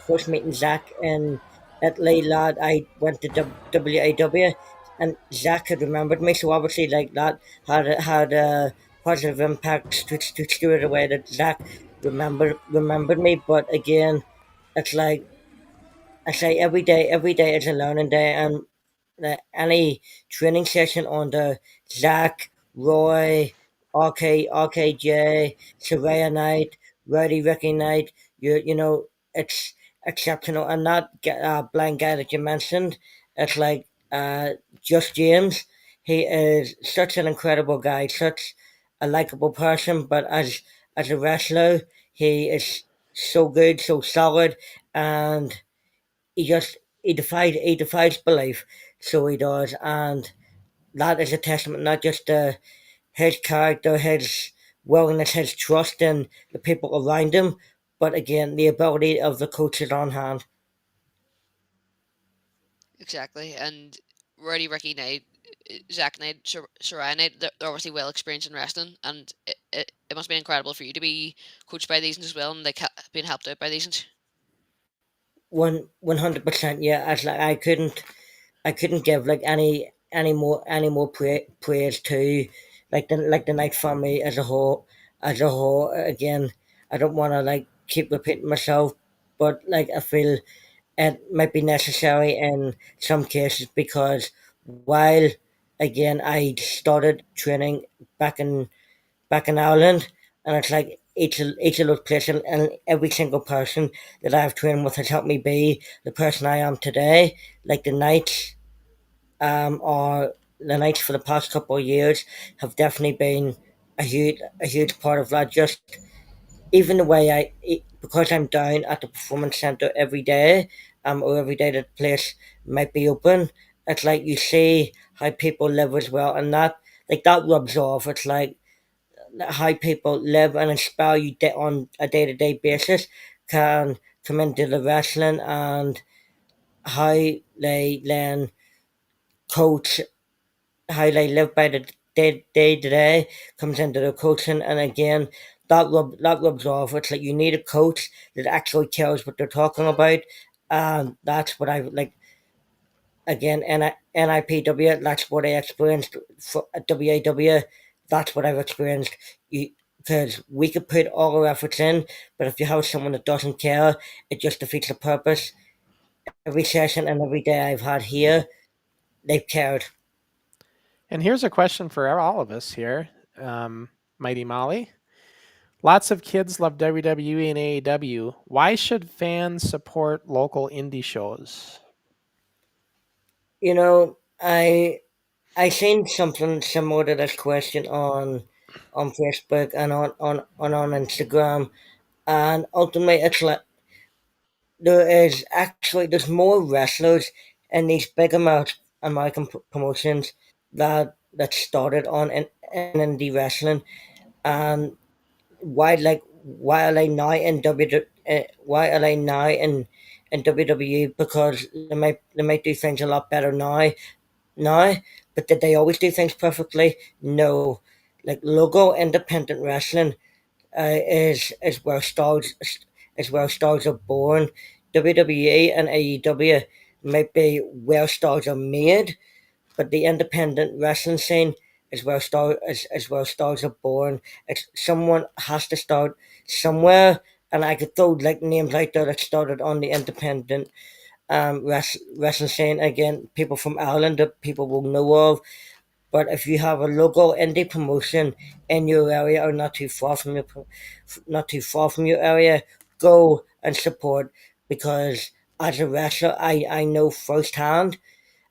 first meeting Zach in Italy. Lad, I went to WAW, and Zach had remembered me, so obviously like that had a positive impact to steer it away that Zach remembered me. But again, it's like I say, every day is a learning day, and any training session under Zach, Roy, RKJ, Surveyor Knight, Ricky Knight, it's exceptional. And that blind guy that you mentioned, it's like just James. He is such an incredible guy, such a likable person, but as a wrestler, he is so good, so solid, and he defies belief. So he does, and that is a testament not just to his character, his willingness, his trust in the people around him. But again, the ability of the coach is on hand. Exactly. And Roddy, Ricky Knight, Zach Knight, Soraya Knight, they're obviously well experienced in wrestling, and it must be incredible for you to be coached by these as well, and like being helped out by these. 100%. Yeah, as like I couldn't give like any more praise to like the Knight family as a whole. As a whole, again, I don't want to like keep repeating myself, but like I feel it might be necessary in some cases because while again I started training back in back in Ireland, and it's like each of those places and every single person that I've trained with has helped me be the person I am today. Like or the Knights for the past couple of years have definitely been a huge part of that. Just even the way because I'm down at the performance center every day, or every day that the place might be open, it's like you see how people live as well, and that like that rubs off. It's like how people live and inspire you on a day to day basis can come into the wrestling, and how they then coach, how they live by the day to day comes into the coaching, and again that rubs off. It's like you need a coach that actually cares what they're talking about, and that's what I like. Again, NIPW, that's what I experienced for WAW. That's what I've experienced. Because we could put all our efforts in, but if you have someone that doesn't care, it just defeats the purpose. Every session and every day I've had here, they've cared. And here's a question for all of us here, Mighty Molly. Lots of kids love WWE and AEW. Why should fans support local indie shows? You know, I seen something similar to this question on Facebook and on Instagram, and ultimately it's like there's more wrestlers in these big American promotions that started on in indie wrestling, and why are they now in why are they now in WWE, because they might do things a lot better now, but did they always do things perfectly? No. Like local independent wrestling is where stars are born. WWE and AEW might be where stars are made, but the independent wrestling scene is where stars are born. It's someone has to start somewhere, and I could throw like names out there that started on the independent wrestling scene. Again, people from Ireland that people will know of. But if you have a local indie promotion in your area or not too far from your area, go and support, because as a wrestler, I know firsthand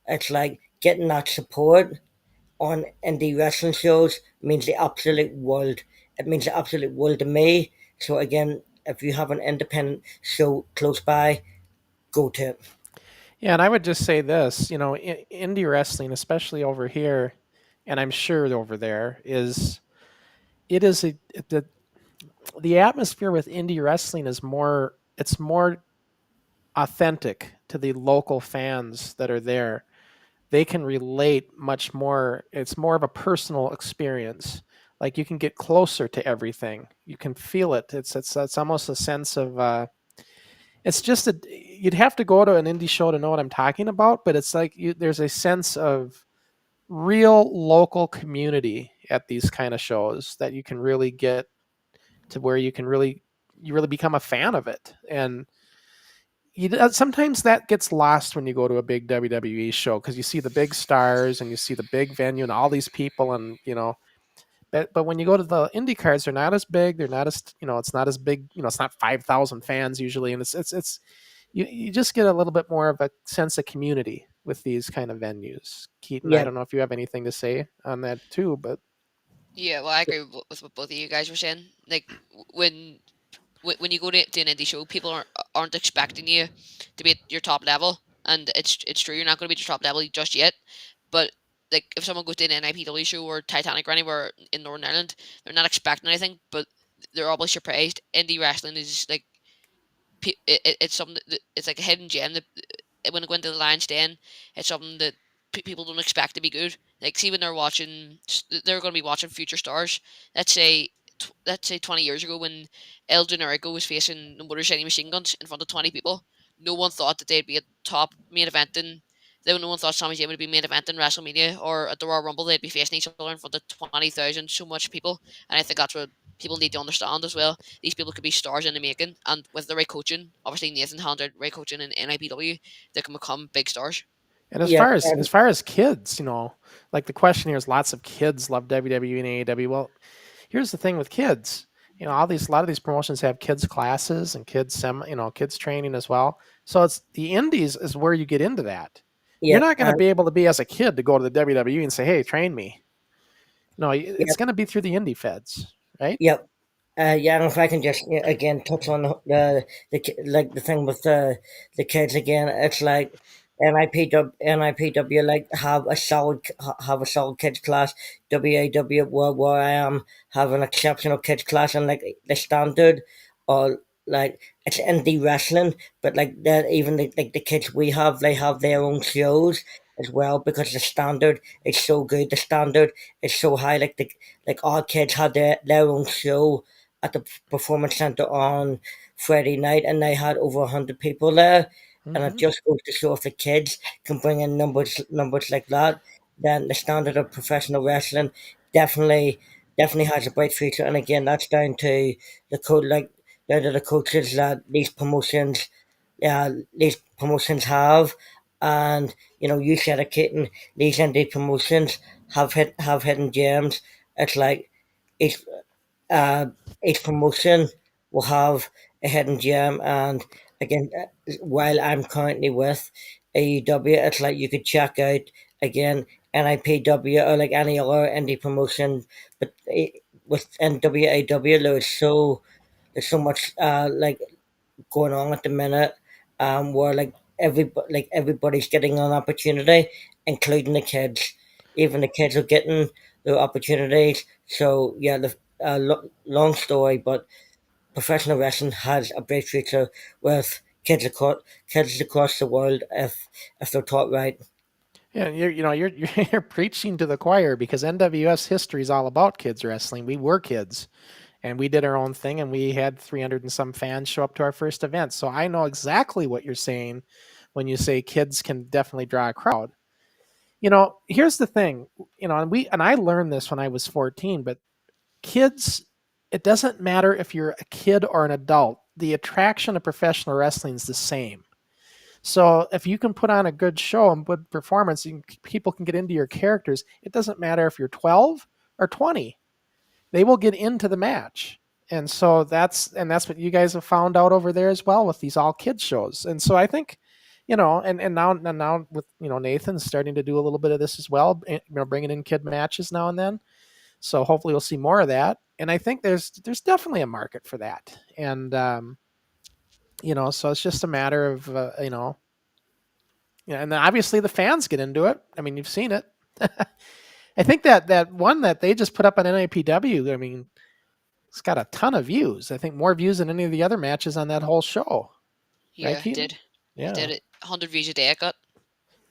it's like getting that support on indie wrestling shows means the absolute world. It means the absolute world to me. So again, if you have an independent show close by, go to it. Yeah, and I would just say this, indie wrestling, especially over here, and I'm sure over there, it is the atmosphere with indie wrestling is more authentic to the local fans that are there. They can relate much more. It's more of a personal experience. Like you can get closer to everything. You can feel it. It's almost a sense of it's just you'd have to go to an indie show to know what I'm talking about, but it's like there's a sense of real local community at these kind of shows that you can really get to where you really become a fan of it. And sometimes that gets lost when you go to a big WWE show because you see the big stars and you see the big venue and all these people, and but when you go to the indie cards, they're not as big. They're not as it's not as big. It's not 5,000 fans usually, and it's you just get a little bit more of a sense of community with these kind of venues. Keaton, I Yeah, don't know if you have anything to say on that too, but Yeah, well, I agree with what both of you guys were saying. Like when when you go to an indie show, people aren't expecting you to be at your top level, and it's true you're not going to be at your top level just yet. But like if someone goes to an NIPW show or Titanic or anywhere in Northern Ireland, they're not expecting anything, but they're always surprised. Indie wrestling is like it's something it's like a hidden gem that when I go into the Lion's Den, it's something that people don't expect to be good. Like, see when they're watching, they're going to be watching future stars. Let's say, let's say 20 years ago when El Generico was facing the Motor City Machine Guns in front of 20 people, no one thought that they'd be a top main event in. No one thought Sami Zayn would be main event in WrestleMania, or at the Royal Rumble they'd be facing each other in front of 20,000, so much people. And I think that's what people need to understand as well. These people could be stars in the making, and with the right coaching, obviously Nathan handed right coaching in NIPW, they can become big stars. And Yeah, as far as kids, like the question here is, lots of kids love WWE and AEW. Well, here's the thing with kids. A lot of these promotions have kids classes and kids training as well. So it's the indies is where you get into that. yeah, You're not going to be able to be as a kid to go to the WWE and say, "Hey, train me." No, it's going to be through the indie feds, right? yep. Yeah, and if I can just again touch on like the thing with the kids again, it's like NIPW like have a solid kids class. WAW where I am have an exceptional kids class, and like the standard, or like it's indie wrestling, but like that even like the kids we have, they have their own shows as well, because the standard is so good. The standard is so high. Like our kids had their own show at the performance center on Friday night, and they had over 100 people there. And it Mm-hmm. just goes to show if the kids can bring in numbers like that, then the standard of professional wrestling definitely definitely has a bright future. And again, that's down to the code, like down to the coaches that these promotions have. And you said it, Keaton, these indie promotions have hidden gems. It's like each uh, each promotion will have a hidden gem. And again, while I'm currently with AEW, it's like you could check out again NIPW or like any other indie promotion, but with NWAW, there's so much like going on at the minute, where everybody's getting an opportunity, including the kids. Even the kids are getting their opportunities. So yeah, the long story, but professional wrestling has a bright future with kids across the world if they're taught right. Yeah, you're preaching to the choir, because NWS history is all about kids wrestling. We were kids, and we did our own thing, and we had 300 and some fans show up to our first event. So I know exactly what you're saying when you say kids can definitely draw a crowd. Here's the thing, and I learned this when I was 14, but kids, it doesn't matter if you're a kid or an adult. The attraction of professional wrestling is the same. So if you can put on a good show and good performance, people can get into your characters. It doesn't matter if you're 12 or 20. They will get into the match. And so that's what you guys have found out over there as well with these all kids shows. And so I think, and now with, Nathan starting to do a little bit of this as well, bringing in kid matches now and then. So hopefully we'll see more of that. And I think there's definitely a market for that. And, so it's just a matter of, and then obviously the fans get into it. I mean, you've seen it. I think that one that they just put up on NIPW, I mean, it's got a ton of views. I think more views than any of the other matches on that whole show. Yeah, Right, it did. Yeah. It did it. 100 views a day I got.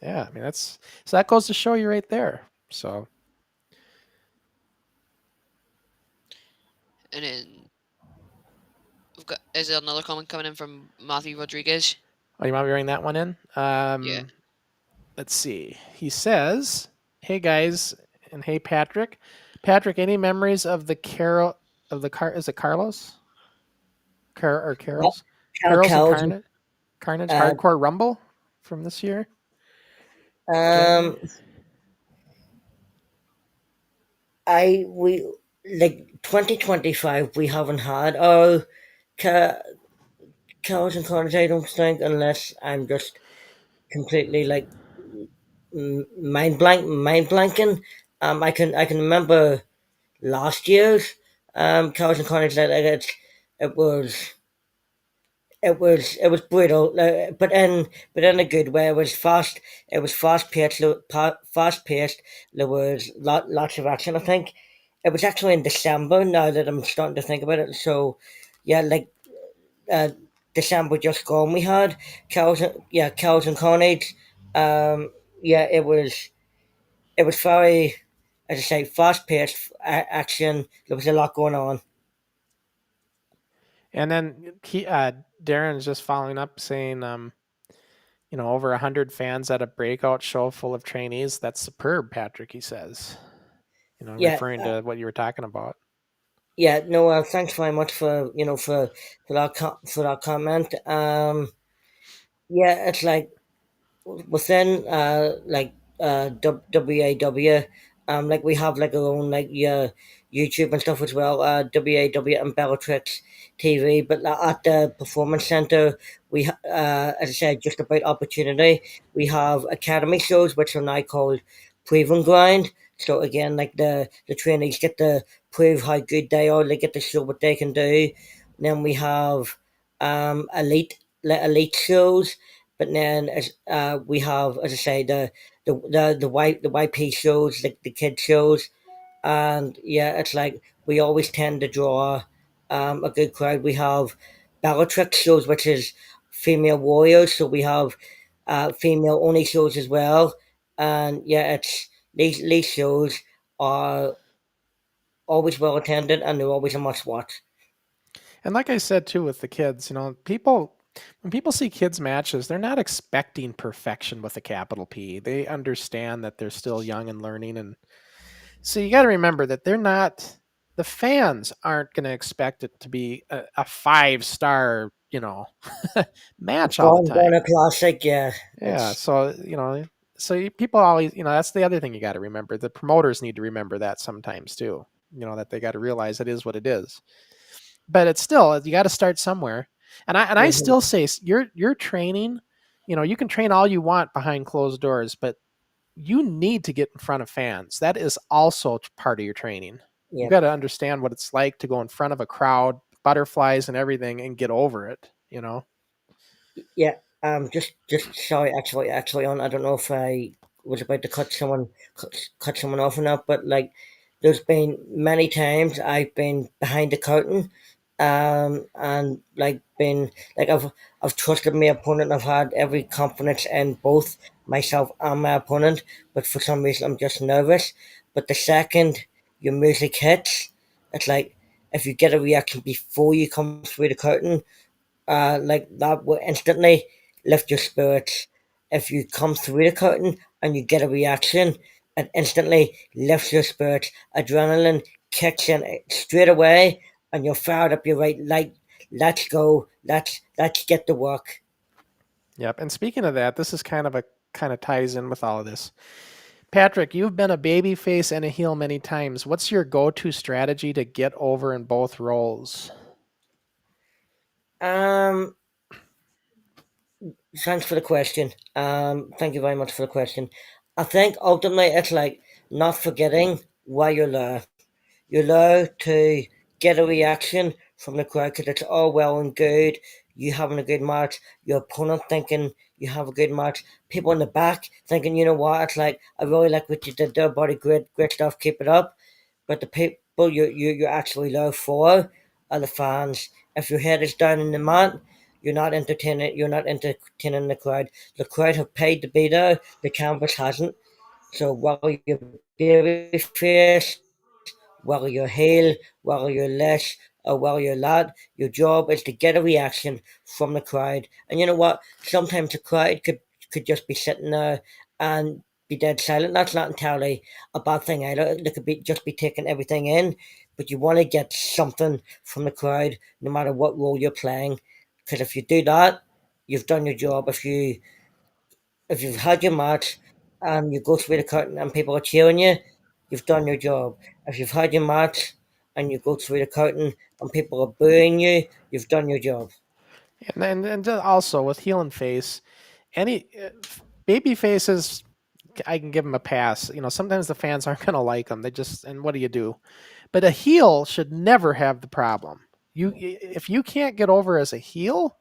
Yeah, I mean, that goes to show you right there. So. And then is there another comment coming in from Matthew Rodriguez? Oh, you want me to bring that one in? Yeah. Let's see. He says, "Hey guys, and hey Patrick. Patrick, any memories of the Is it Carlos? Carols? Carols and Carnage Hardcore Rumble from this year? Um, we like 2025. We haven't had our cows and carnage. I don't think, unless I'm just completely like mind blanking. I can remember last year's cows and carnage. It was it was brutal, but in a good way. It was fast paced. Fast paced. There was lots of action. I think it was actually in December. Now that I'm starting to think about it, so yeah, like uh, December just gone, we had Cows and Carnage. Um, yeah, it was very, as I say, fast paced action. There was a lot going on. And then Darren's just following up saying, over 100 fans at a breakout show full of trainees. That's superb, Patrick, he says. Yeah, Referring to what you were talking about. yeah. No, thanks very much for for that comment. Yeah, it's like within WAW, like we have like our own like YouTube and stuff as well, WAW and Bellatrix TV. But at the performance center, as I said, just about opportunity, we have academy shows which are now called Proving Ground. So again, like the trainees get to prove how good they are, they get to show what they can do. And then we have elite shows, but then as we have, as I say, the YP shows, the kid shows, and yeah, it's like we always tend to draw a good crowd. We have Bellatrix shows, which is female warriors, so we have female only shows as well, and yeah, it's these shows are always well attended and they're always a must watch. And like I said too, with the kids, people when people see kids matches, they're not expecting perfection with a capital P. They understand that they're still young and learning, and so you got to remember that they're not. The fans aren't going to expect it to be a 5-star, match all the time. A classic, yeah. Yeah, so people always, that's the other thing you got to remember. The promoters need to remember that sometimes too. That they got to realize it is what it is. But it's still, you got to start somewhere. And I Mhm. still say your training, you can train all you want behind closed doors, but you need to get in front of fans. That is also part of your training. You Yeah. got to understand what it's like to go in front of a crowd, butterflies and everything, and get over it. Yeah, just sorry. Actually, on. I don't know if I was about to cut someone off or not, but like, there's been many times I've been behind the curtain, and like been like I've trusted my opponent. I've had every confidence in both myself and my opponent, but for some reason I'm just nervous. But the second your music hits, it's like if you get a reaction before you come through the curtain, like that will instantly lift your spirits. If you come through the curtain and you get a reaction, it instantly lifts your spirits. Adrenaline kicks in straight away, and you're fired up. You're right, like, let's go. Let's get to work. Yep. And speaking of that, this is kind of ties in with all of this. Patrick, you've been a baby face and a heel many times. What's your go-to strategy to get over in both roles? Um, Thanks for the question. Thank you very much for the question. I think ultimately it's like not forgetting why you're there. You're there to get a reaction from the crowd because it's all well and good. You having a good match, your opponent thinking you have a good match, people in the back thinking, you know what, it's like, I really like what you did there, buddy. Great stuff, keep it up. But the people you're actually there for are the fans. If your head is down in the mat, you're not entertaining the crowd. The crowd have paid to be there, the canvas hasn't. So while you're baby face, while you're heel, while you're less, or while you're lad, your job is to get a reaction from the crowd. And you know what? Sometimes the crowd could just be sitting there and be dead silent. That's not entirely a bad thing either. They could be just be taking everything in, but you want to get something from the crowd, no matter what role you're playing. Because if you do that, you've done your job. If you've had your match and you go through the curtain and people are cheering you, you've done your job. If you've had your match and you go through the curtain and people are booing you, you've done your job. And also with heel and face, any baby faces, I can give them a pass. Sometimes the fans aren't going to like them. And what do you do? But a heel should never have the problem. If you can't get over as a heel,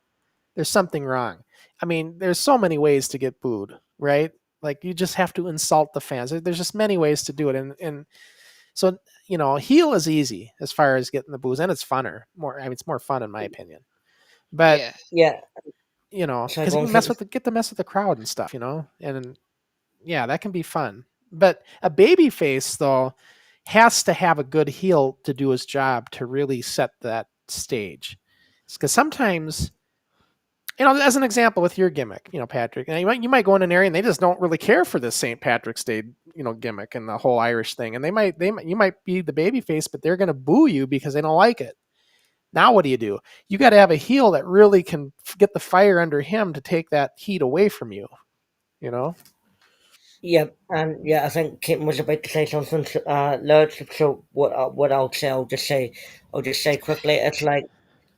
there's something wrong. I mean, there's so many ways to get booed, right? Like you just have to insult the fans. There's just many ways to do it, and so heel is easy as far as getting the boos, and it's funner. More, I mean, it's more fun in my opinion. But Yeah. Yeah, sorry, because go you on, can mess Keaton. with get to mess with the crowd and stuff, and yeah, that can be fun. But a baby face though has to have a good heel to do his job to really set that stage. Because sometimes, as an example with your gimmick, Patrick, you might go in an area and they just don't really care for this St. Patrick's Day, gimmick and the whole Irish thing, and you might be the baby face, but they're going to boo you because they don't like it. Now what do? You got to have a heel that really can get the fire under him to take that heat away from you. You know. Yeah, and yeah, I think Keaton was about to say something. Large. So what I'll say, I'll just say quickly. It's like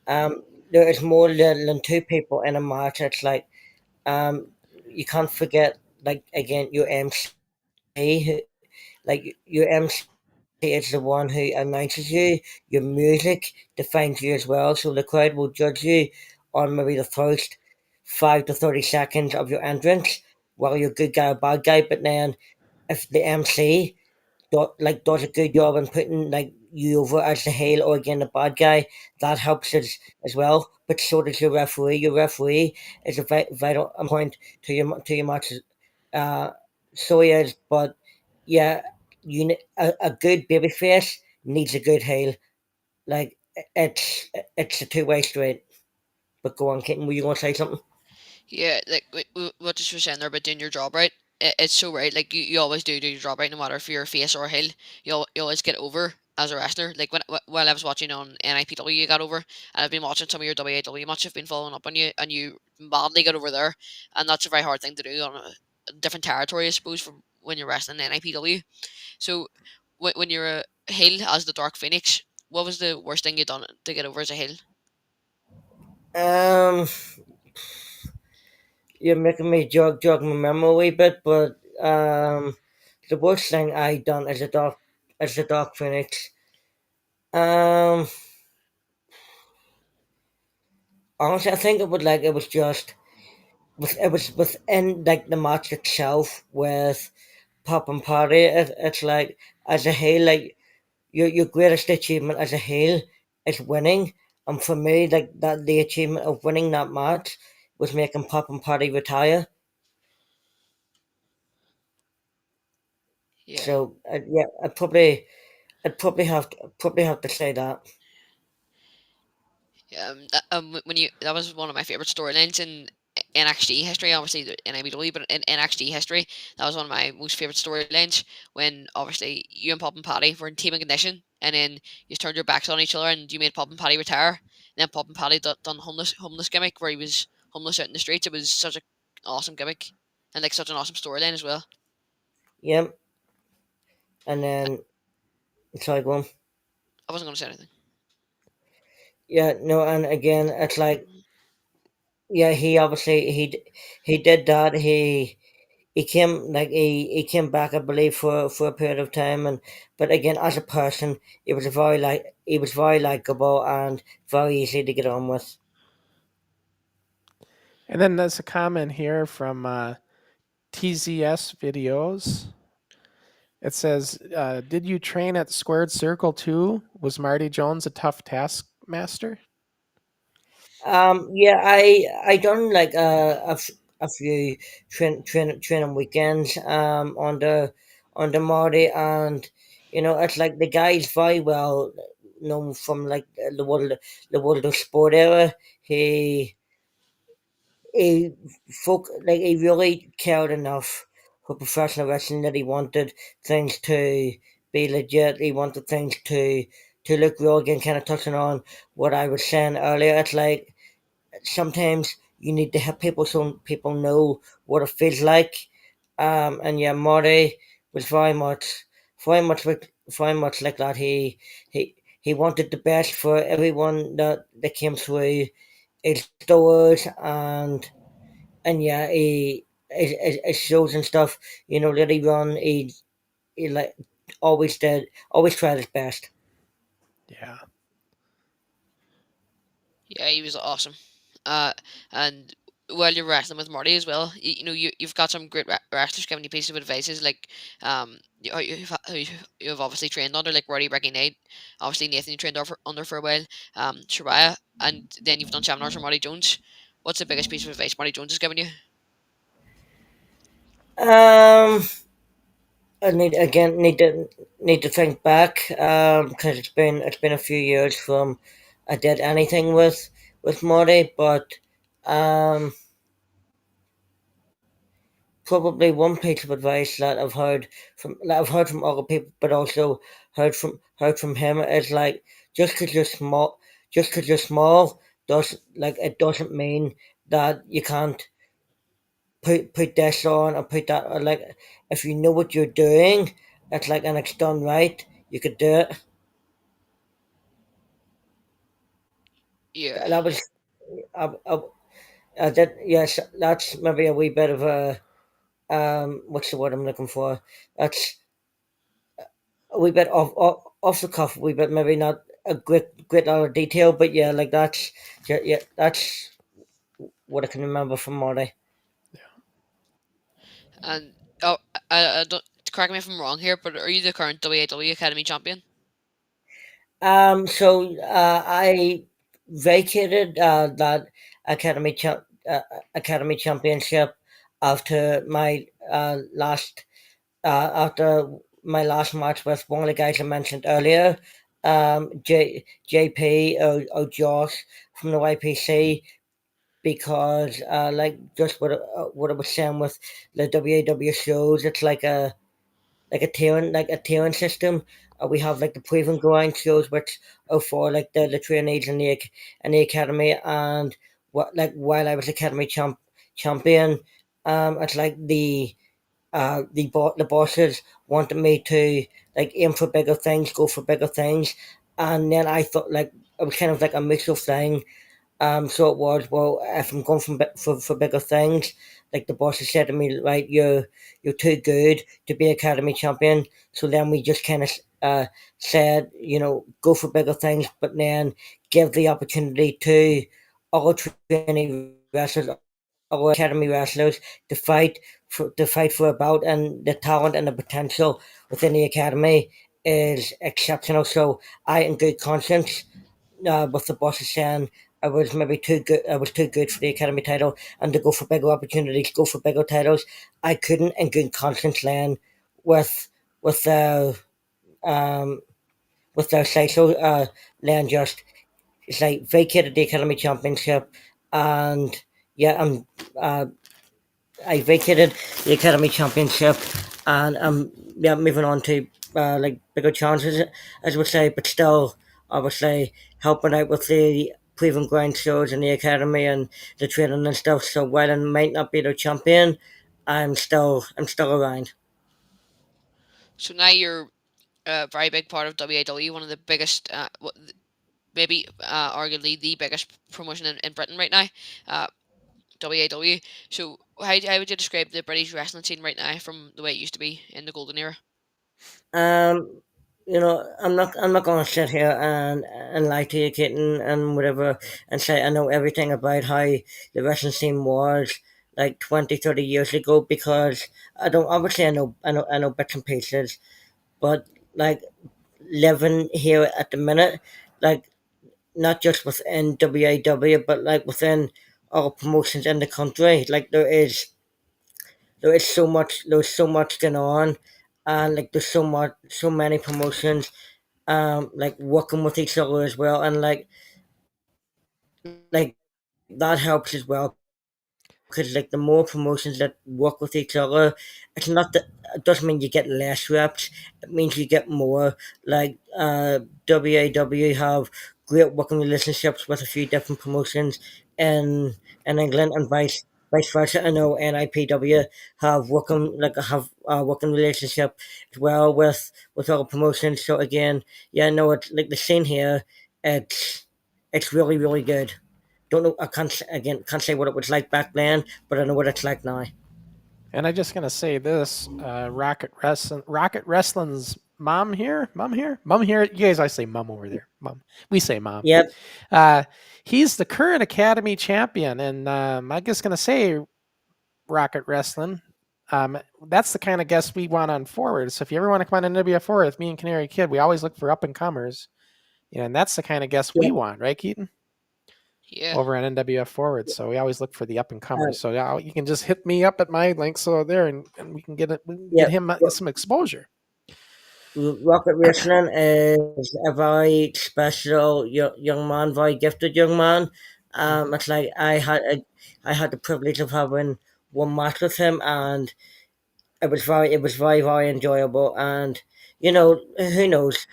there is more than two people in a match. It's like you can't forget, like, again, your MC, like your MC is the one who announces you. Your music defines you as well. So the crowd will judge you on maybe the first 5 to 30 seconds of your entrance, whether you're a good guy or bad guy. But then if the MC does a good job in putting like you over as the heel or again the bad guy, that helps as well. But so does your referee. Your referee is a vital point to your match. Uh, so he is, but yeah, a good baby face needs a good heel. Like it's a two-way street. But go on, Kitten, were you gonna say something? Yeah, like what you were saying there about doing your job right. It's so right. Like you always do your job right, no matter if you're a face or a heel. You always get over as a wrestler. Like while I was watching on NIPW, you got over, and I've been watching some of your WAW matches. I've been following up on you, and you madly got over there, and that's a very hard thing to do on a different territory, I suppose, from when you're wrestling NIPW. So when you're a heel as the Dark Phoenix, what was the worst thing you done to get over as a heel? Um, you're making me jog my memory a wee bit, but the worst thing I done as a Dark Phoenix. Um, honestly, I think it was just it was within like the match itself with Pop and Party. It's like as a heel, like your greatest achievement as a heel is winning, and for me, like that the achievement of winning that match was making Pop and Party retire. Yeah. So yeah, probably have to say that. When you that was one of my favorite storylines in NXT history, obviously the NWE, but in NXT history, that was one of my most favorite storylines. When obviously you and Pop and Patty were in teaming condition, and then you turned your backs on each other, and you made Pop and Patty retire. And then Pop and Patty done homeless gimmick where he was homeless out in the streets. It was such a awesome gimmick, and like such an awesome storyline as well. Yeah, and then sorry, go on. I wasn't going to say anything. Yeah, no, and again, it's like yeah, he obviously he did that. He came like he came back, I believe, for a period of time, and but again, as a person, he was very likable and very easy to get on with. And then there's a comment here from TZS Videos. It says, "Did you train at Squared Circle too? Was Marty Jones a tough taskmaster?" Yeah, I done like a few training weekends on the Marty, and it's like the guy's very well known from like the world of sport era. He he really cared enough for professional wrestling that he wanted things to be legit. He wanted things to look real. Again, kind of touching on what I was saying earlier. It's like sometimes you need to have people so people know what it feels like. And yeah, Marty was very much like that. He wanted the best for everyone that came through his doors, and yeah, his shows and stuff. That he run, he like always tried his best. Yeah. Yeah, he was awesome. And while you're wrestling with Marty as well, you've got some great wrestlers giving you pieces of advices like who you've obviously trained under, like Roddy Ricky Knight, obviously Nathan you trained under for a while, Shariah, and then you've done seminars for Marty Jones. What's the biggest piece of advice Marty Jones has given you? Um, I need to think back because it's been a few years from I did anything with Marty, but um, probably one piece of advice that I've heard from other people, but also heard from him is like just because you're small it doesn't mean that you can't put this on or put that, or like if you know what you're doing, it's like and it's done right, you could do it. Yeah. That was I did, yes, that's maybe a wee bit of a what's the word I'm looking for? That's a wee bit off the cuff, a wee bit maybe not a great lot of detail, but yeah, like that's what I can remember from Marty. And oh, I don't correct me if I'm wrong here, but are you the current WAW Academy champion? I vacated that academy cha- academy championship after my last match with one of the guys I mentioned earlier, JP or Josh from the YPC, because like just what I was saying with the WAW shows, it's like a tiering system. We have like the proving ground shows, which are for like the trainees in the academy, and what like while I was academy champion, it's like the bosses wanted me to like aim for bigger things, go for bigger things, and then I thought like it was kind of like a mutual thing. So it was, well, if I'm going for bigger things, like the boss has said to me, right, you're too good to be academy champion. So then we just kind of said, go for bigger things, but then give the opportunity to all trainee wrestlers, all academy wrestlers to fight for a bout, and the talent and the potential within the academy is exceptional. So I, in good conscience, with the bosses saying I was maybe too good. I was too good for the academy title, and to go for bigger opportunities, go for bigger titles. I couldn't, in good conscience, land with with their um with their say so. Land just it's like vacated the academy championship, and yeah, uh, I vacated the academy championship, and yeah, moving on to like bigger chances, as we say, but still, obviously helping out with the proving ground shows in the academy and the training and stuff. So while I might not be the champion, I'm still around. So now you're a very big part of WAW, one of the biggest, maybe arguably the biggest promotion in Britain right now, uh, WAW. So how would you describe the British wrestling scene right now from the way it used to be in the golden era? Um, I'm not gonna sit here and lie to you, Keaton, and whatever, and say I know everything about how the wrestling scene was like 20, 30 years ago, because I don't. Obviously, I know bits and pieces, but like living here at the minute, like not just within WAW, but like within all promotions in the country, like there's so much going on, and like there's so many promotions like working with each other as well, and like that helps as well, because like the more promotions that work with each other, it's not that it doesn't mean you get less reps, it means you get more. Like WAW have great working relationships with a few different promotions in England, and vice versa. I know NIPW have working relationship as well with other promotions. So again, yeah, no, it's like the scene here, it's really, really good. Don't know. I can't say what it was like back then, but I know what it's like now. And I'm just gonna say this: Rocket Wrestling's mom here, mom here, mom here. You guys always say mom over there. Mom. We say mom. Yep. He's the current Academy champion, and I'm just gonna say, Rocket Wrestling. That's the kind of guest we want on forward. So if you ever want to come on NWF Forward with me and Canary Kid, we always look for up and comers. And that's the kind of guest we Yep. want, right, Keaton? Yeah. Over on NWF Forward. So we always look for the up and comers. So yeah, you can just hit me up at my link so there, and we can get it. We can Yep. get him some exposure. Rocket Wrestling is a very special young man, very gifted young man. It's like I had the privilege of having one match with him, and it was very enjoyable. And who knows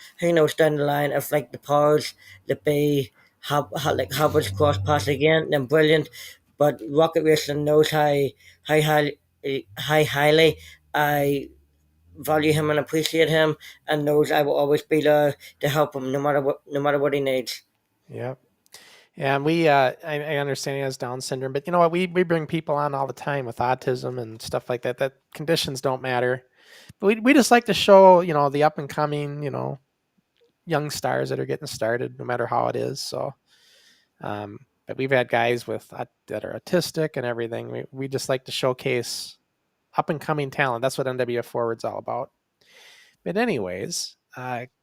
down the line if like the powers that be have us cross paths again, then brilliant. But Rocket Racing knows how highly I value him and appreciate him, and knows I will always be there to help him no matter what he needs. Yeah. And I understand he has Down syndrome, but you know what? We bring people on all the time with autism and stuff like that. That conditions don't matter. But we just like to show, the up and coming, young stars that are getting started, no matter how it is. So, but we've had guys that are autistic and everything. We just like to showcase up and coming talent. That's what NWF Forward's all about. But anyways,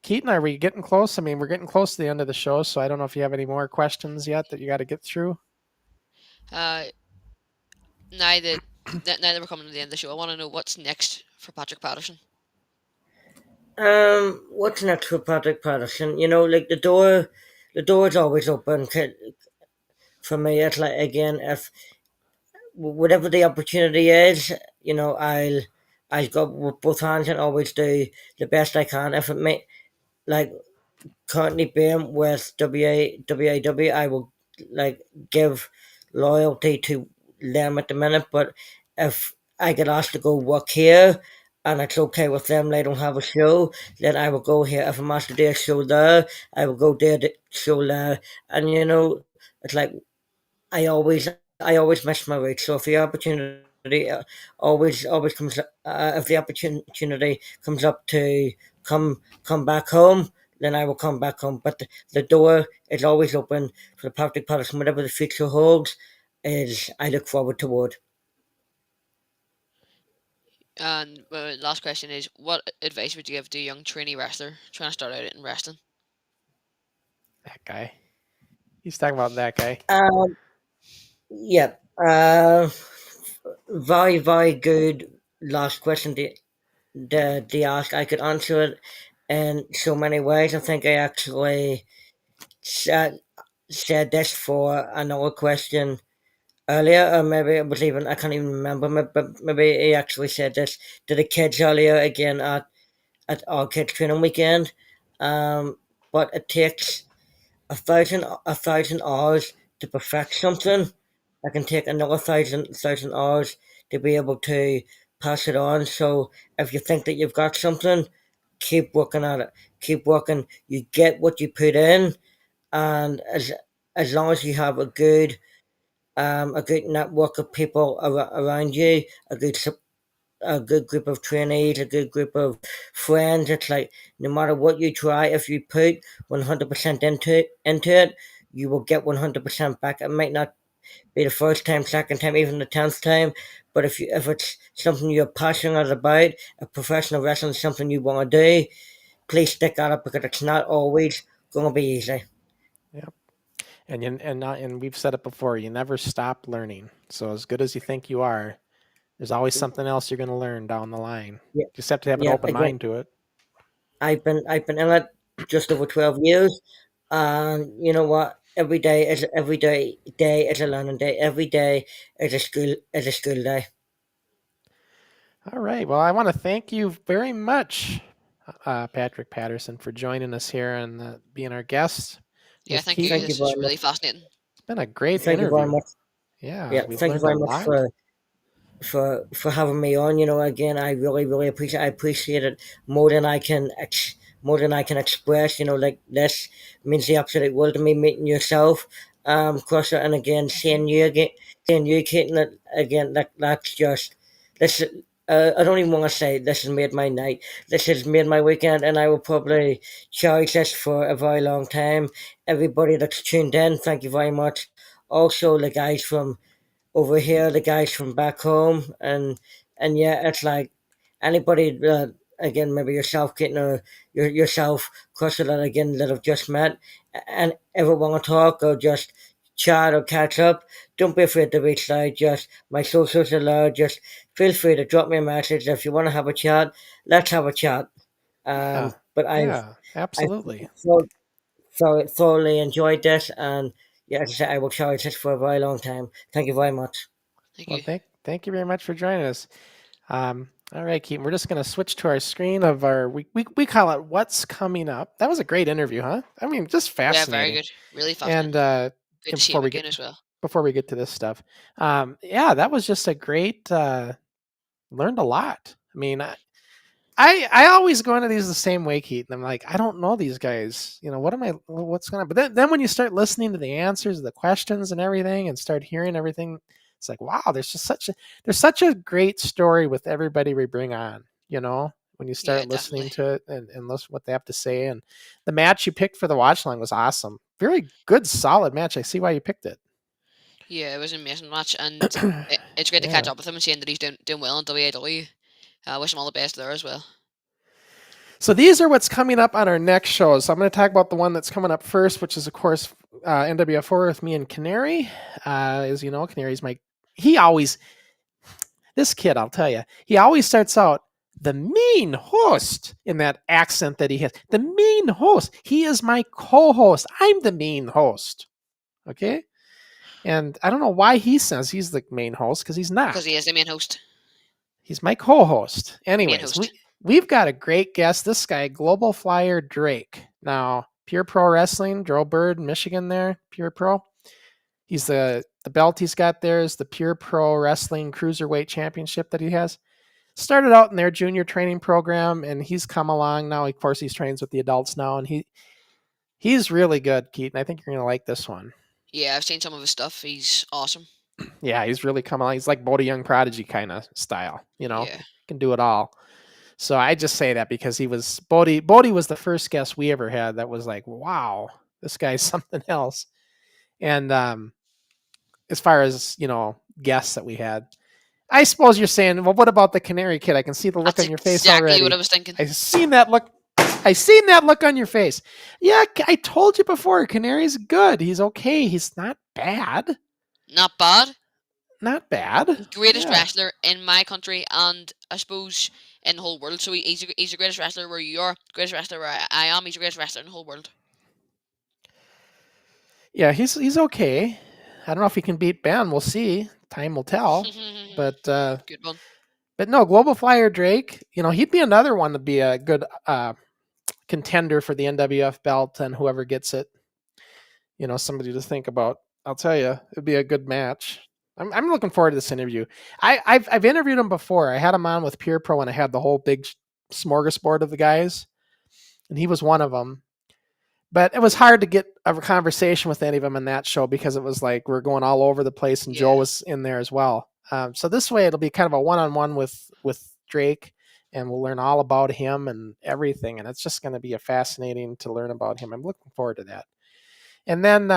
Keaton, are we getting close? I mean, we're getting close to the end of the show, so I don't know if you have any more questions yet that you got to get through. Now that we're coming to the end of the show, I want to know what's next for Patrick Patterson. What's next for Patrick Patterson? Like the door is always open for me. It's like, again, if whatever the opportunity is, I'll go with both hands and always do the best I can. If it may, like currently being with WAW, I will like give loyalty to them at the minute. But if I get asked to go work here and it's okay with them, they don't have a show, then I will go here. If I'm asked to do a show there, I will go do the show there. And it's like I always miss my roots. So if the opportunity always comes, if the opportunity comes up to come back home, then I will come back home. But the door is always open for the Patrick Patterson. Whatever the future holds, is I look forward toward. And last question is, what advice would you give to a young trainee wrestler trying to start out in wrestling? That guy. He's talking about that guy. Yeah. Very good last question to ask. I could answer it in so many ways. I think I actually said this for another question earlier, or maybe it was even, I can't even remember, but maybe he actually said this to the kids earlier again at our kids training weekend. But it takes a thousand hours to perfect something. I can take another thousand hours to be able to pass it on. So if you think that you've got something, keep working at it. Keep working. You get what you put in, and as long as you have a good network of people around you, a good group of trainees, a good group of friends. It's like no matter what you try, if you put 100% into it, you will get 100% back. It might not be the first time, second time, even the 10th time, but if it's something you're passionate about, a professional wrestling is something you want to do, please stick at it because it's not always going to be easy. Yep. And we've said it before, you never stop learning. So as good as you think you are, there's always something else you're going to learn down the line. Yeah. You just have to have an open mind to it. I've been in it just over 12 years, and you know what? Every day is a learning day. Every day is a school day. All right. Well, I want to thank you very much, Patrick Patterson, for joining us here and being our guest. Yeah, with thank you. Keaton. This is really fascinating. It's been a great Thank interview. you very much. Yeah, Thank you very much for having me on. Again, I really appreciate it more than I can express. Like this means the absolute world to me. Meeting yourself, Crossen, and again seeing you, Keaton, again. That's just this. I don't even want to say this has made my night. This has made my weekend, and I will probably cherish this for a very long time. Everybody that's tuned in, thank you very much. Also, the guys from over here, the guys from back home, and yeah, it's like anybody again, maybe yourself, Keaton, or yourself, Crossen, that again that I've just met, and ever want to talk or just chat or catch up, don't be afraid to reach out. Just my socials are there. Just feel free to drop me a message if you want to have a chat. Let's have a chat. Yeah, But yeah, I've absolutely. thoroughly enjoyed this, and yeah, as I said, I will cherish this for a very long time. Thank you very much. Thank Well, you. thank you very much for joining us. All right, Keaton, we're just going to switch to our screen of our we call it what's coming up. That was a great interview, huh? I mean, just Yeah, very fascinating. good. Really And fascinating. Good to see him again as well. before we get to this stuff, yeah, that was just a great. Learned a lot. I mean, I always go into these the same way, Keaton. I'm like, I don't know these guys. You know, what's going on? But then when you start listening to the answers, the questions, and everything, and start hearing everything, it's like, wow, there's such a great story with everybody we bring on. You know, when you Yeah, start listening definitely. to it and listen what they have to say, and the match you picked for the watch line was awesome. Very good, solid match. I see why you picked it. Yeah, it was an amazing match, and it's great to catch Yeah. up with him and seeing that he's doing well in WAW. I wish him all the best there as well. So these are what's coming up on our next shows. So I'm going to talk about the one that's coming up first, which is, of course, NWF4 with me and Canary. As you know, Canary's this kid, I'll tell you, he always starts out, the main host, in that accent that he has. The main host. He is my co-host. I'm the main host. Okay? And I don't know why he says he's the main host, because he's not. Because he is the main host. He's my co-host. Main Anyways, host. we've got a great guest. This guy, Global Flyer Drake. Now, Pure Pro Wrestling, Joe Bird, Michigan there, Pure Pro. He's the belt he's got there is the Pure Pro Wrestling Cruiserweight Championship that he has. Started out in their junior training program, and he's come along now. Of course, he's trains with the adults now, and he's really good, Keaton. I think you're going to like this one. Yeah, I've seen some of his stuff. He's awesome. Yeah, he's really come along. He's like Bodie Young Prodigy kind of style, you know, Yeah. can do it all. So I just say that because he was Bodie was the first guest we ever had that was like, wow, this guy's something else. And as far as, you know, guests that we had, I suppose you're saying, well, what about the Canary Kid? I can see the look That's on your face exactly already. what I was thinking. I seen that look on your face. Yeah, I told you before, Canary's good. He's okay. He's not bad. Not bad. Not bad. Greatest Yeah. wrestler in my country, and I suppose in the whole world. So he's the greatest wrestler where you are, greatest wrestler where I am. He's the greatest wrestler in the whole world. Yeah, he's okay. I don't know if he can beat Ben. We'll see. Time will tell. But good one. But no, Global Flyer Drake, you know, he'd be another one to be a good contender for the NWF belt, and whoever gets it, you know, somebody to think about. I'll tell you, it'd be a good match. I'm looking forward to this interview. I've interviewed him before. I had him on with Pure Pro, and I had the whole big smorgasbord of the guys, and he was one of them. But it was hard to get a conversation with any of them in that show because it was like we're going all over the place, and Joe was in there as well. So this way, it'll be kind of a one-on-one with Drake, and we'll learn all about him and everything. And it's just going to be fascinating to learn about him. I'm looking forward to that. And then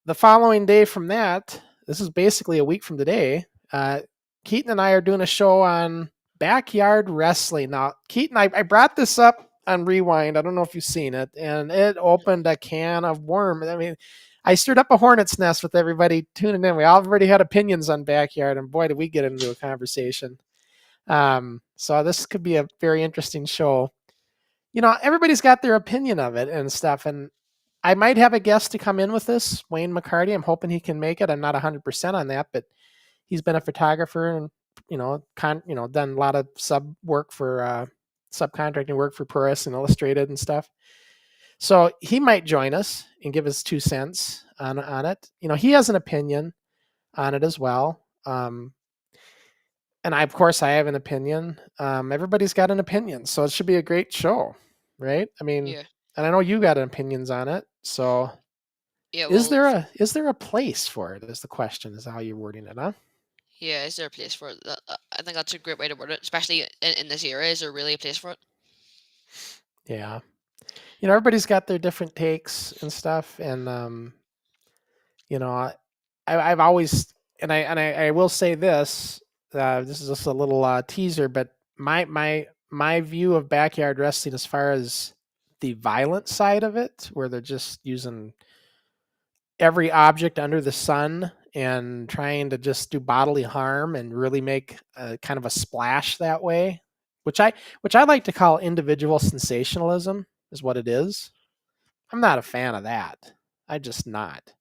the following day from that, this is basically a week from today, Keaton and I are doing a show on backyard wrestling. Now, Keaton, I brought this up on Rewind. I don't know if you've seen it, and it opened a can of worms. I mean, I stirred up a hornet's nest with everybody tuning in. We already had opinions on backyard, and boy, did we get into a conversation. So this could be a very interesting show. You know, everybody's got their opinion of it and stuff, and I might have a guest to come in with this, Wayne McCarty. I'm hoping he can make it. I'm not 100% on that, but he's been a photographer and, you know, done a lot of subcontracting work for Pro Wrestling Illustrated and stuff. So he might join us and give us 2 cents on it. You know, he has an opinion on it as well. And of course, I have an opinion. Everybody's got an opinion, so it should be a great show, right? I mean, and I know you got opinions on it. So, yeah, is there a place for it? Is the question? Is how you're wording it, huh? Yeah, is there a place for it? I think that's a great way to word it, especially in this era. Is there really a place for it? Yeah. Everybody's got their different takes and stuff, and I've always, and I will say this. This is just a little teaser, but my view of backyard wrestling, as far as the violent side of it, where they're just using every object under the sun and trying to just do bodily harm and really make a kind of a splash that way, which I like to call individual sensationalism, is what it is. I'm not a fan of that. I just not.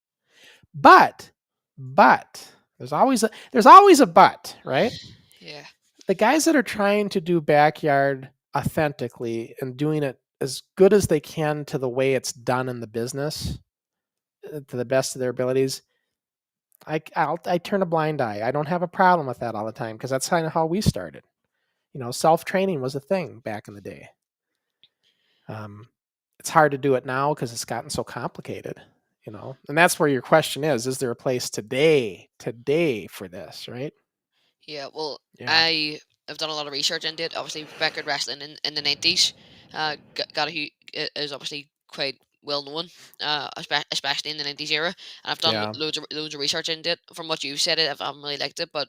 But there's always a but, right? Yeah. The guys that are trying to do backyard authentically and doing it as good as they can to the way it's done in the business, to the best of their abilities, I turn a blind eye. I don't have a problem with that all the time, because that's kind of how we started. Self-training was a thing back in the day. It's hard to do it now because it's gotten so complicated. And that's where your question is there a place today for this, right? Yeah, well, Yeah. I have done a lot of research into it. Obviously, backyard wrestling in the 90s is obviously quite well known, especially in the 90s era. And I've done Yeah. loads of research into it. From what you've said, I haven't really liked it, but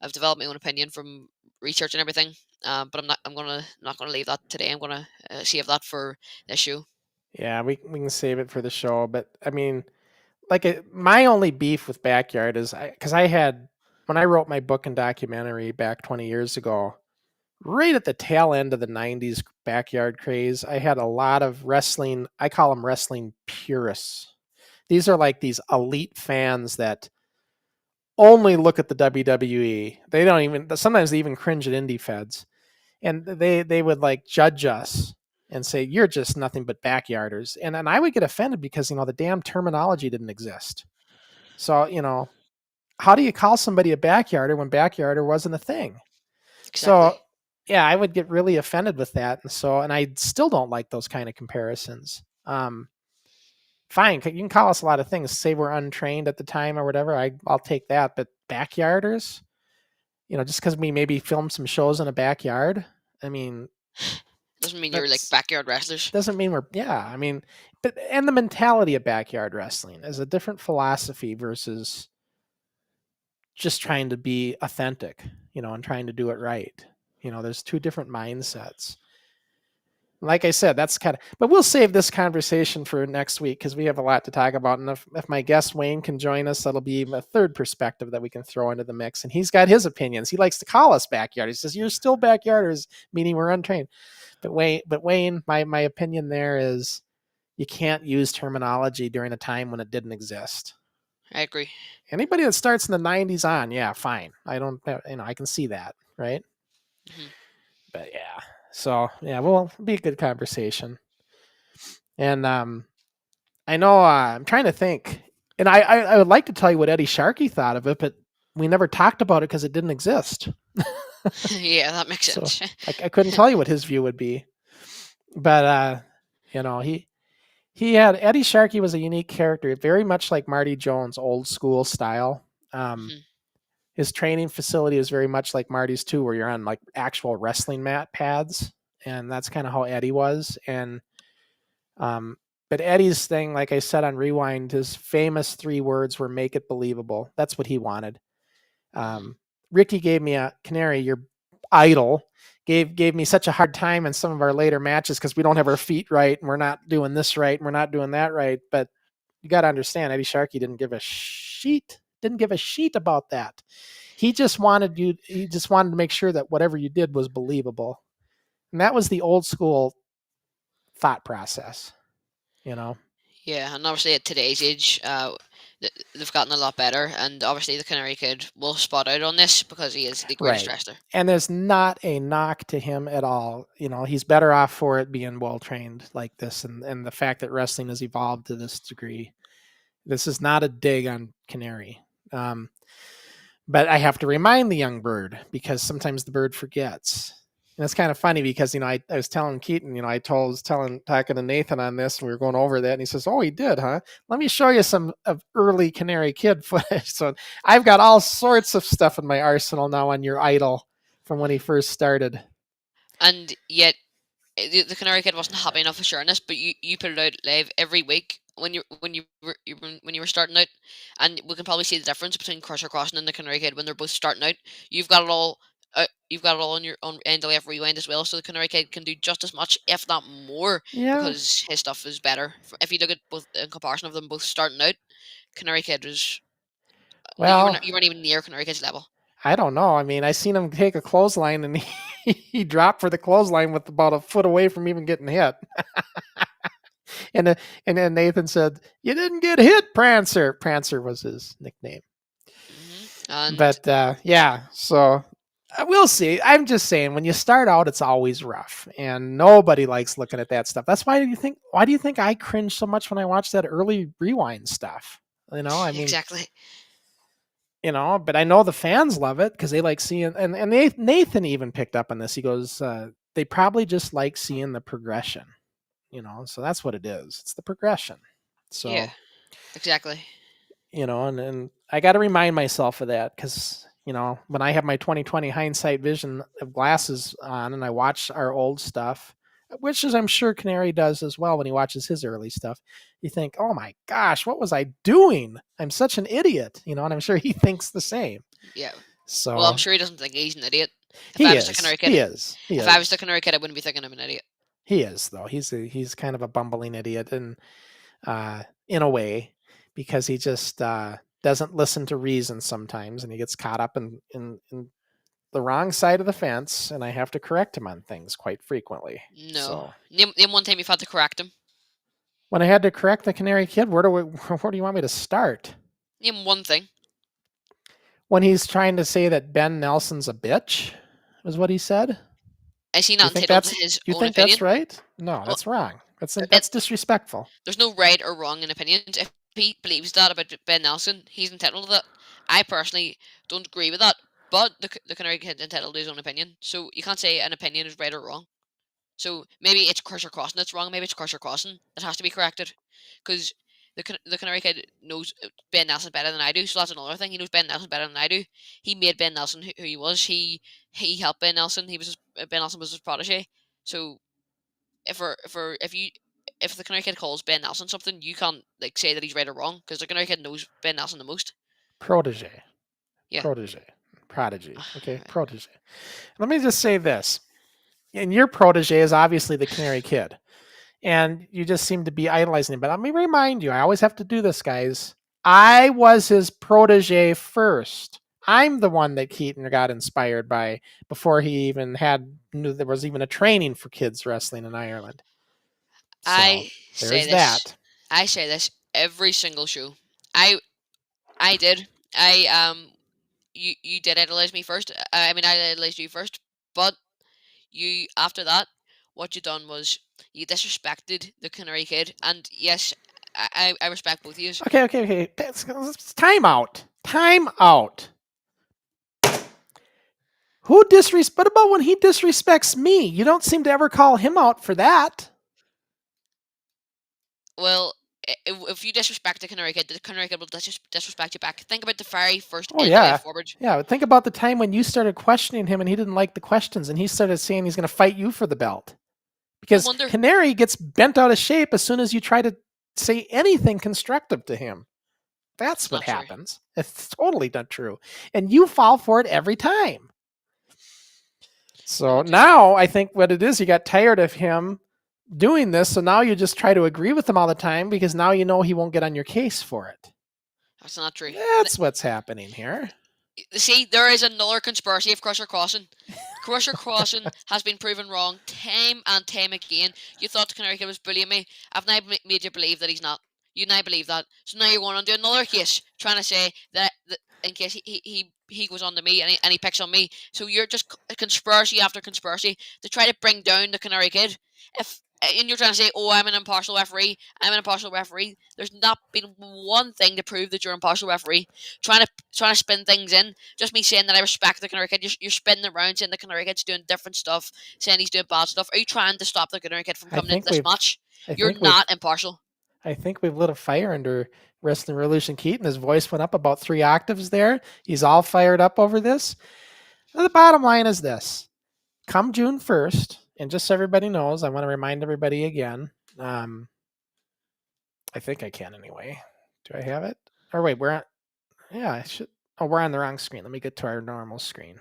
I've developed my own opinion from research and everything. But not gonna leave that today. I'm gonna save that for this show. Yeah, we can save it for the show, but I mean, my only beef with backyard is because I had, when I wrote my book and documentary back 20 years ago, right at the tail end of the 90s backyard craze, I had a lot of wrestling, I call them wrestling purists. These are like these elite fans that only look at the WWE. They don't even, sometimes they even cringe at indie feds. And they would like judge us and say, you're just nothing but backyarders. And I would get offended because, the damn terminology didn't exist. So, how do you call somebody a backyarder when backyarder wasn't a thing? Exactly. So, yeah, I would get really offended with that. And I still don't like those kind of comparisons. Fine, you can call us a lot of things. Say we're untrained at the time or whatever. I'll take that. But backyarders, just because we maybe filmed some shows in a backyard, I mean, Doesn't mean you're like backyard wrestlers. doesn't mean but and the mentality of backyard wrestling is a different philosophy versus just trying to be authentic, and trying to do it right. There's two different mindsets. Like I said, that's but we'll save this conversation for next week because we have a lot to talk about. And if my guest Wayne can join us, that'll be a third perspective that we can throw into the mix. And he's got his opinions. He likes to call us backyard. He says, you're still backyarders, meaning we're untrained. But Wayne, my opinion there is you can't use terminology during a time when it didn't exist. I agree. Anybody that starts in the 90s on, yeah, fine. I don't, I can see that, right? Mm-hmm. But yeah. So yeah, well, it'll be a good conversation. And I know I'm trying to think, and I would like to tell you what Eddie Sharkey thought of it, but we never talked about it because it didn't exist. Yeah, that makes sense. So I couldn't tell you what his view would be. But he had, Eddie Sharkey was a unique character, very much like Marty Jones, old school style. His training facility is very much like Marty's too, where you're on like actual wrestling mat pads, and that's kind of how Eddie was. And but Eddie's thing, like I said on Rewind, his famous 3 words were "make it believable." That's what he wanted. Ricky gave me a Canary, your idol, gave me such a hard time in some of our later matches because we don't have our feet right and we're not doing this right and we're not doing that right. But you got to understand, Eddie Sharkey didn't give a sheet about that. He just wanted to make sure that whatever you did was believable. And that was the old school thought process, Yeah, and obviously at today's age, they've gotten a lot better, and obviously the Canary Kid will spot out on this because he is the greatest wrestler. And there's not a knock to him at all. He's better off for it being well trained like this, and the fact that wrestling has evolved to this degree. This is not a dig on Canary. But I have to remind the young bird because sometimes the bird forgets. And it's kind of funny because, I was telling Keaton, talking to Nathan on this, and we were going over that, and he says, "Oh, he did, huh? Let me show you some of early Canary Kid footage." So I've got all sorts of stuff in my arsenal now on your idol from when he first started. And yet, the Canary Kid wasn't happy enough with sharing this, but you put it out live every week when you were starting out, and we can probably see the difference between Crossen and the Canary Kid when they're both starting out. You've got it all. You've got it all on your own NWF Rewind as well, so the Canary Kid can do just as much, if not more, Yeah. because his stuff is better. If you look at both in comparison of them both starting out, Canary Kid was. Well, you weren't even near Canary Kid's level. I don't know. I mean, I seen him take a clothesline, and he dropped for the clothesline with about a foot away from even getting hit. And then Nathan said, "You didn't get hit, Prancer." Prancer was his nickname. And But yeah, so we'll see. I'm just saying, when you start out, it's always rough, and nobody likes looking at that stuff. That's why do you think I cringe so much when I watch that early Rewind stuff? I mean, exactly. But I know the fans love it because they like seeing, and Nathan even picked up on this. He goes, they probably just like seeing the progression, so that's what it is. It's the progression. So, Yeah, exactly. And I got to remind myself of that because, when I have my 2020 hindsight vision of glasses on and I watch our old stuff, which is I'm sure Canary does as well when he watches his early stuff, you think, "Oh my gosh, what was I doing? I'm such an idiot," and I'm sure he thinks the same. Yeah. So, well, I'm sure he doesn't think he's an idiot. He is. He is. If I was the Canary Kid, I wouldn't be thinking I'm an idiot. He is, though. He's kind of a bumbling idiot, and in a way, because he just doesn't listen to reason sometimes, and he gets caught up in the wrong side of the fence, and I have to correct him on things quite frequently. No. So, name one time you've had to correct him. when I had to correct the Canary Kid, where do you want me to start? Name one thing. When he's trying to say that Ben Nelson's a bitch, was what he said. Is he not You think entitled to his you own think opinion? that's right? No, that's wrong. That's disrespectful. There's no right or wrong in opinions. If he believes that about Ben Nelson, he's entitled to that. I personally don't agree with that, but the Canary Kid's entitled to his own opinion, so you can't say an opinion is right or wrong. So maybe it's Crossen that's wrong. Maybe it's Crossen that has to be corrected, because the Canary Kid knows Ben Nelson better than I do. So that's another thing. He knows Ben Nelson better than I do. He made Ben Nelson who he was. He helped Ben Nelson. Ben Nelson was his protege. So if the Canary Kid calls Ben Nelson something, you can't say that he's right or wrong, because the Canary Kid knows Ben Nelson the most. Protege. Yeah. Prodigy. Okay, protege. Let me just say this. And your protege is obviously the Canary Kid. And you just seem to be idolizing him. But let me remind you, I always have to do this, guys. I was his protege first. I'm the one that Keaton got inspired by before he even knew there was even a training for kids wrestling in Ireland. So, I say that. I say this every single show. I did. You did idolize me first. I idolized you first. But you, after that, what you done was you disrespected the Canary Kid. And yes, I respect both of you. Okay. Time out. What about when he disrespects me? You don't seem to ever call him out for that. Well, if you disrespect the Canary Kid will disrespect you back. Think about the very first NWF forward. Yeah, think about the time when you started questioning him and he didn't like the questions, and he started saying he's going to fight you for the belt. Because Canary gets bent out of shape as soon as you try to say anything constructive to him. That's what happens. It's totally not true. And you fall for it every time. So now I think what it is, you got tired of him doing this, so now you just try to agree with him all the time because now you know he won't get on your case for it. That's not true. That's what's happening here. See, there is another conspiracy of Crossen. Crossen has been proven wrong time and time again. You thought the Canary Kid was bullying me. I've now made you believe that he's not. You now believe that. So now you're going on to another case, trying to say that in case he goes on to me and he picks on me. So you're just conspiracy after conspiracy to try to bring down the Canary Kid. and you're trying to say, "Oh, I'm an impartial referee. I'm an impartial referee." There's not been one thing to prove that you're an impartial referee. Trying to spin things in. Just me saying that I respect the Canary Kid. You're spinning around saying the Canary Kid's doing different stuff, saying he's doing bad stuff. Are you trying to stop the Canary Kid from I coming into think this we've match? I You're think we've not impartial. I think we've lit a fire under Wrestling Revolution Keaton. His voice went up about 3 octaves there. He's all fired up over this. Now, the bottom line is this. Come June 1st, and just so everybody knows, I want to remind everybody again. I think I can anyway. Do I have it? Or wait, we're on. Yeah, I should. Oh, we're on the wrong screen. Let me get to our normal screen.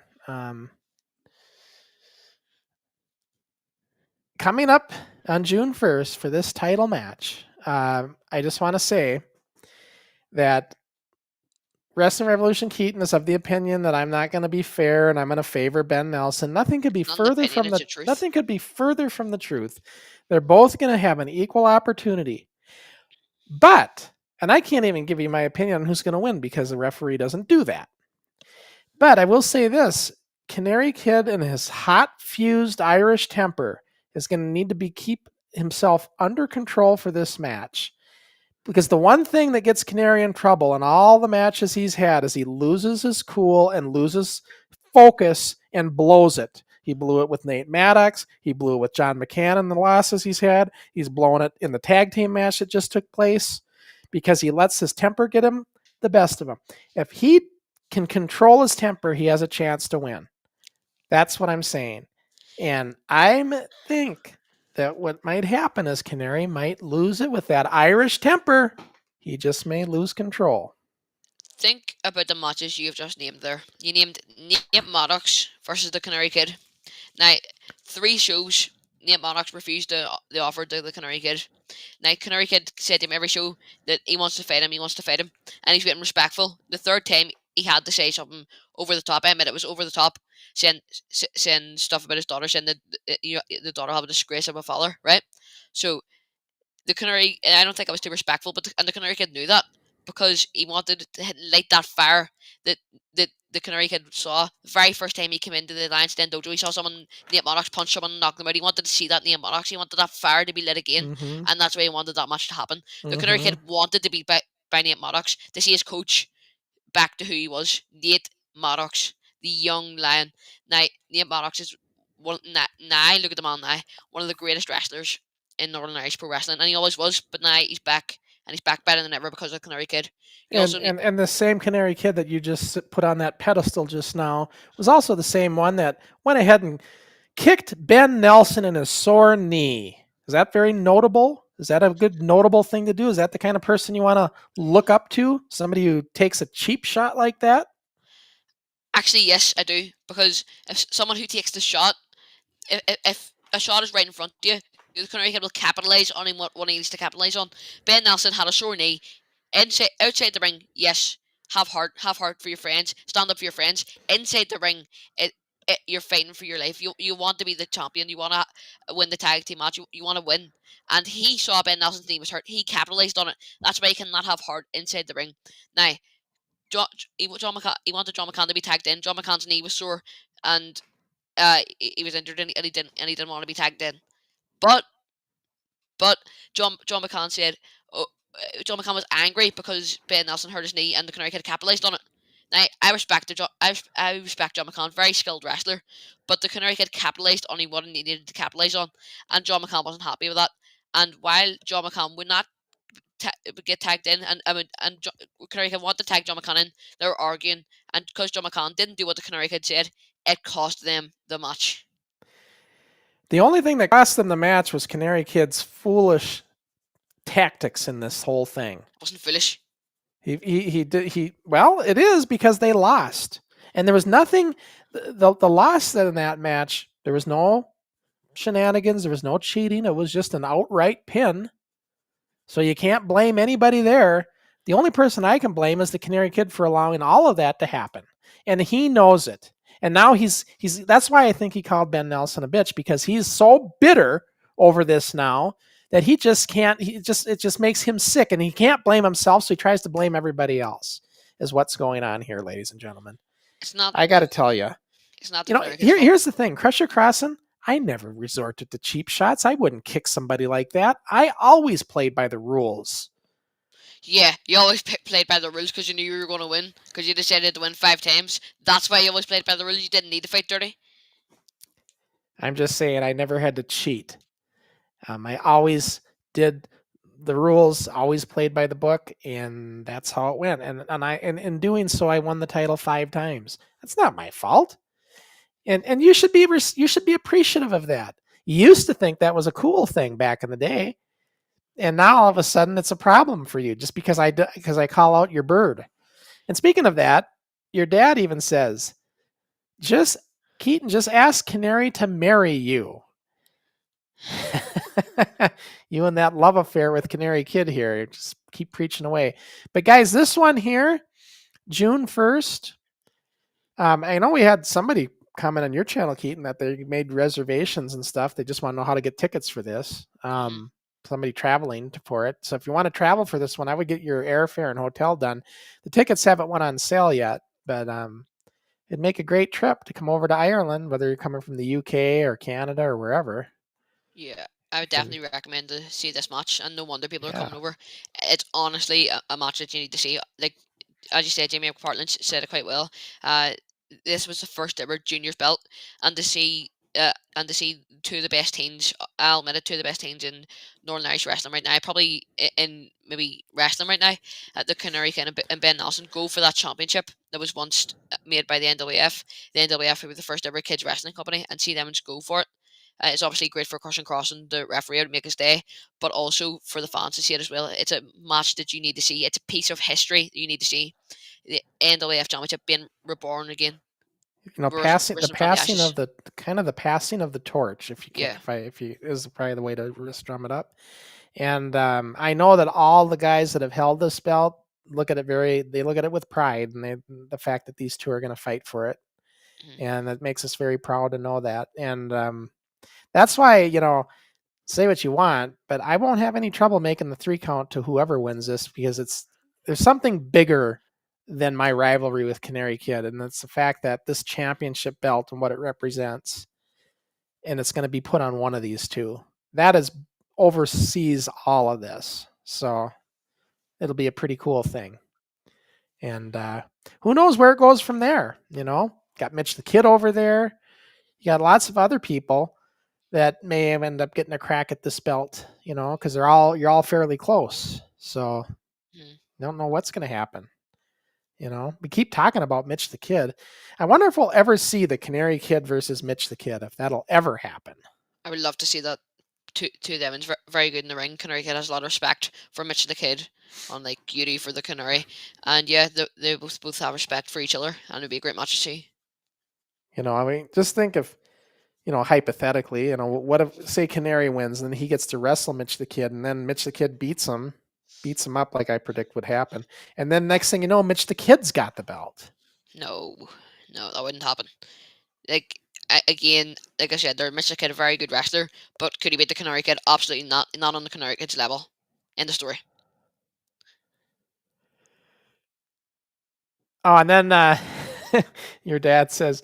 Coming up on June 1st for this title match, I just want to say that Wrestling Revolution Keaton is of the opinion that I'm not going to be fair and I'm going to favor Ben Nelson. Nothing could be Not an further opinion, from it's the the truth. nothing could be further from the truth. They're both going to have an equal opportunity. But, and I can't even give you my opinion on who's going to win because the referee doesn't do that. But I will say this, Canary Kid and his hot fused Irish temper is going to need to keep himself under control for this match. Because the one thing that gets Canary in trouble in all the matches he's had is he loses his cool and loses focus and blows it. He blew it with Nate Maddox. He blew it with John McCann in the losses he's had. He's blown it in the tag team match that just took place because he lets his temper get him the best of him. If he can control his temper, he has a chance to win. That's what I'm saying. And I think that what might happen is Canary might lose it with that Irish temper. He just may lose control. Think about the matches you've just named there. You named Nate Maddox versus the Canary Kid. Now, 3 shows, Nate Maddox refused the offer to the Canary Kid. Now, Canary Kid said to him every show that he wants to fight him, and he's getting respectful. The 3rd time, he had to say something over the top. I admit it was over the top, saying stuff about his daughter, saying that the daughter had a disgrace of a father, right? So, the Canary, and I don't think I was too respectful, but the Canary Kid knew that because he wanted to light that fire that the Canary Kid saw the very first time he came into the Lions Den dojo. He saw someone, Nate Maddox, punch someone and knock them out. He wanted to see that Nate Maddox. He wanted that fire to be lit again, and that's why he wanted that match to happen. The Canary Kid wanted to be by Nate Maddox, to see his coach back to who he was, Nate Maddox, the young lion. Now, Nate Maddox is look at the man now, one of the greatest wrestlers in Northern Irish Pro Wrestling, and he always was, but now he's back, and he's back better than ever because of Canary Kid. And the same Canary Kid that you just put on that pedestal just now was also the same one that went ahead and kicked Ben Nelson in his sore knee. Is that very notable? Is that a good notable thing to do? Is that the kind of person you want to look up to? Somebody who takes a cheap shot like that? Actually, yes, I do, because if someone who takes the shot, if a shot is right in front of you, the Canary Kid will capitalise on him what he needs to capitalise on. Ben Nelson had a sore knee. Outside the ring, yes, have heart for your friends, stand up for your friends. Inside the ring, you're fighting for your life. You want to be the champion. You want to win the tag team match. You want to win. And he saw Ben Nelson's knee was hurt. He capitalised on it. That's why he cannot have heart inside the ring. Now, he wanted John McCann to be tagged in. John McCann's knee was sore, and he was injured, and he didn't want to be tagged in. But John McCann said, John McCann was angry because Ben Nelson hurt his knee and the Canary Kid capitalised on it. Now, I respect John McCann, very skilled wrestler, but the Canary Kid capitalised on what he needed to capitalise on, and John McCann wasn't happy with that. And while John McCann would not get tagged in, and Canary Kid wanted to tag John McCann in, they were arguing, and because John McCann didn't do what the Canary Kid said, it cost them the match. The only thing that cost them the match was Canary Kid's foolish tactics in this whole thing. It wasn't foolish. Well, it is, because they lost. And there was nothing, the loss in that match, there was no shenanigans, there was no cheating, it was just an outright pin. So you can't blame anybody there. The only person I can blame is the Canary Kid for allowing all of that to happen. And he knows it. And now he's that's why I think he called Ben Nelson a bitch, because he's so bitter over this now that he just can't, it just makes him sick, and he can't blame himself, so he tries to blame everybody else, is what's going on here, ladies and gentlemen. It's not. I got to tell you. It's not. Here's the thing. Crusher Crossen, I never resorted to cheap shots. I wouldn't kick somebody like that. I always played by the rules. Yeah, you always played by the rules because you knew you were going to win. Because you decided to win 5 times. That's why you always played by the rules. You didn't need to fight dirty. I'm just saying I never had to cheat. I always did the rules, always played by the book, and that's how it went. And in doing so, I won the title 5 times. That's not my fault. And you should be appreciative of that. You used to think that was a cool thing back in the day, and now all of a sudden it's a problem for you just because I call out your bird. And speaking of that, your dad even says, Keaton, just ask Canary to marry you. You and that love affair with Canary Kid here, just keep preaching away. But guys, this one here, June 1st. I know we had somebody comment on your channel, Keaton, that they made reservations and stuff. They just want to know how to get tickets for this. Somebody traveling for it. So if you want to travel for this one, I would get your airfare and hotel done. The tickets haven't went on sale yet, but it'd make a great trip to come over to Ireland, whether you're coming from the UK or Canada or wherever. Yeah, I would definitely recommend to see this match, and no wonder people are Yeah. coming over. It's honestly a match that you need to see. Like, as you said, Jamie McPartland said it quite well. This was the first ever juniors belt, and to see two of the best teams, I'll admit it, two of the best teams in Northern Irish wrestling right now, probably in maybe wrestling right now, the Canary Kid and Ben Nelson go for that championship that was once made by the NWF. The NWF were the first ever kids wrestling company, and see them just go for it. It's obviously great for Crossen, the referee, to make his day, but also for the fans to see it as well. It's a match that you need to see. It's a piece of history that you need to see. The NWF Championship being reborn again. You know, Risen the from passing ashes. of the passing of the torch, if you can, Yeah. if you is probably the way to drum it up. And I know that all the guys that have held this belt look at it with pride, and the fact that these two are going to fight for it, and that makes us very proud to know that. And that's why, you know, say what you want, but I won't have any trouble making the 3 count to whoever wins this, because there's something bigger than my rivalry with Canary Kid, and that's the fact that this championship belt and what it represents, and it's going to be put on one of these two. That oversees all of this, so it'll be a pretty cool thing. And who knows where it goes from there? You know, got Mitch the Kid over there. You got lots of other people that may end up getting a crack at this belt, you know, because you're all fairly close. So don't know what's going to happen. You know, we keep talking about Mitch the Kid. I wonder if we'll ever see the Canary Kid versus Mitch the Kid, if that'll ever happen. I would love to see that. Two of them is very good in the ring. Canary Kid has a lot of respect for Mitch the Kid, unlike Beauty for the Canary. And yeah, they both have respect for each other, and it'd be a great match to see. You know, I mean, just think if, you know, hypothetically, you know, what if, say, Canary wins and then he gets to wrestle Mitch the Kid, and then Mitch the Kid beats him up like I predict would happen. And then next thing you know, Mitch the Kid's got the belt. No, that wouldn't happen. Like, again, like I said, Mitch the Kid, a very good wrestler, but could he beat the Canary Kid? Absolutely not. Not on the Canary Kid's level. End of story. Oh, and then your dad says,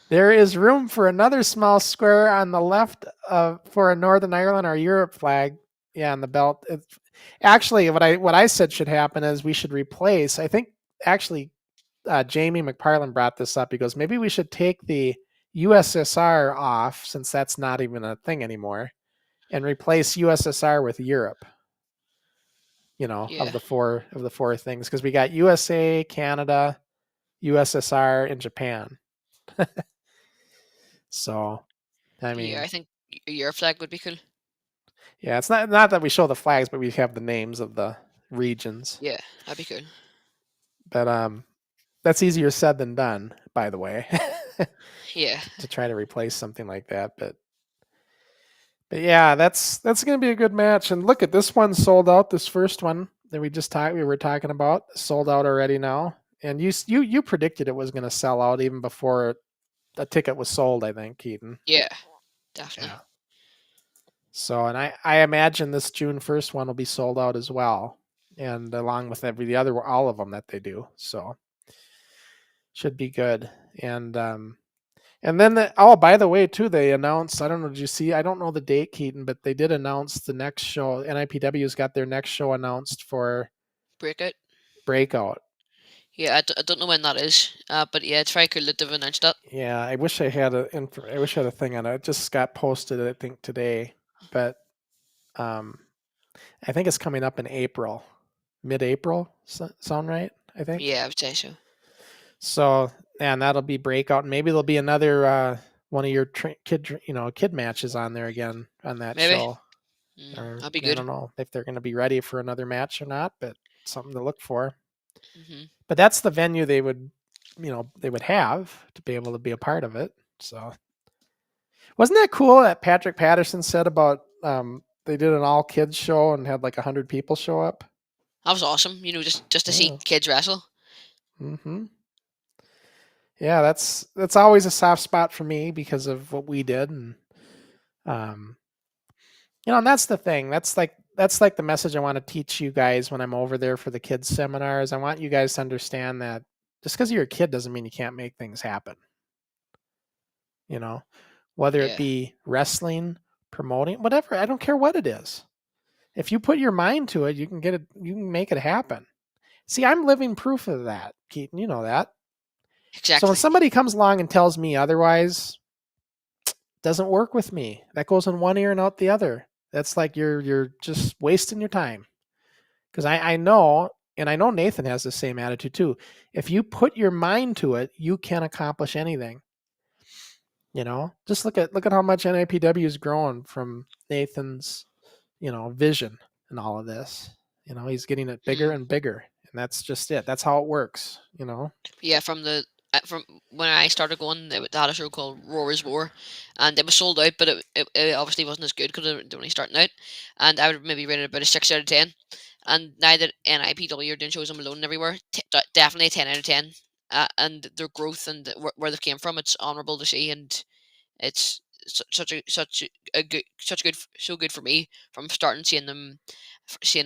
there is room for another small square on the left for a Northern Ireland or Europe flag. Yeah, on the belt. Actually, what I said should happen is we should replace. I think actually Jamie McParland brought this up. He goes, maybe we should take the USSR off, since that's not even a thing anymore, and replace USSR with Europe. You know, Yeah. of the four things, because we got USA, Canada, USSR, and Japan. So, I mean, Yeah, I think your flag would be cool. Yeah, it's not that we show the flags, but we have the names of the regions. Yeah, that'd be cool. But that's easier said than done, by the way. Yeah. To try to replace something like that, but yeah, that's going to be a good match. And look at this one, sold out. This first one that we were talking about, sold out already now. And you predicted it was going to sell out even before a ticket was sold, I think, Keaton. Yeah, definitely. Yeah. So, and I imagine this June 1st one will be sold out as well, and along with all of them that they do. So, should be good. And And then, oh, by the way, too, they announced, I don't know, did you see? I don't know the date, Keaton, but they did announce the next show. NIPW's got their next show announced for Breakout. Breakout. Yeah, I don't know when that is, but yeah, it's very cool that they've announced that. Yeah, I wish I had I wish I had a thing on it. It just got posted, I think, today. But I think it's coming up in April, mid-April. Sound right? I think. Yeah, I would say so. So, and that'll be Breakout. Maybe there'll be another one of your kid matches on there again on that Maybe. show. Or, That'd be I good. don't know if they're going to be ready for another match or not, but something to look for. Hmm. But that's the venue they would have to be able to be a part of it. So, wasn't that cool that Patrick Patterson said about they did an all kids show and had like 100 people show up? That was awesome. Just to see Yeah. kids wrestle. Mm-hmm. Yeah, that's always a soft spot for me because of what we did, and and that's the thing. That's like the message I want to teach you guys when I'm over there for the kids seminars. I want you guys to understand that just because you're a kid doesn't mean you can't make things happen. Whether it Yeah. be wrestling, promoting, whatever. I don't care what it is. If you put your mind to it, you can get it. You can make it happen. See, I'm living proof of that, Keaton. You know that. Exactly. So when somebody comes along and tells me otherwise, doesn't work with me. That goes in one ear and out the other. That's like you're just wasting your time. Because I know, and I know Nathan has the same attitude too. If you put your mind to it, you can accomplish anything. Just look at how much NIPW is growing from Nathan's, vision and all of this. He's getting it bigger and bigger, and that's just it. That's how it works. Yeah, from when I started going, they had a show called Roar's War, and it was sold out, but it obviously wasn't as good because they were only starting out, and I would maybe rate it about a 6 out of 10. And now that NIPW are doing shows on Malone everywhere, definitely a 10 out of 10. And their growth and where they came from, it's honourable to see, and it's such so good for me from starting seeing them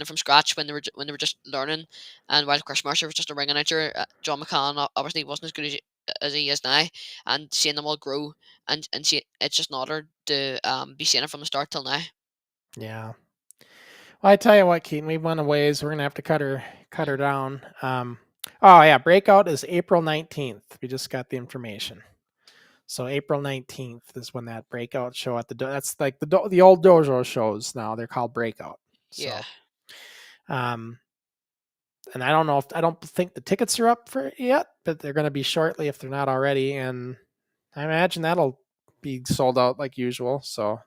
from scratch when they were just learning. And while Chris Mercer was just a ring announcer, John McCann obviously wasn't as good as he is now, and seeing them all grow and see it's just an honor to be seeing it from the start till now. Yeah. Well, I tell you what, Keaton, we went a ways. We're gonna have to cut her down. Oh yeah, Breakout is April 19th. We just got the information. So April 19th is when that Breakout show at that's like the old dojo shows now. They're called Breakout. So, Yeah. and I don't think the tickets are up for it yet, but they're going to be shortly if they're not already. And I imagine that'll be sold out like usual. So,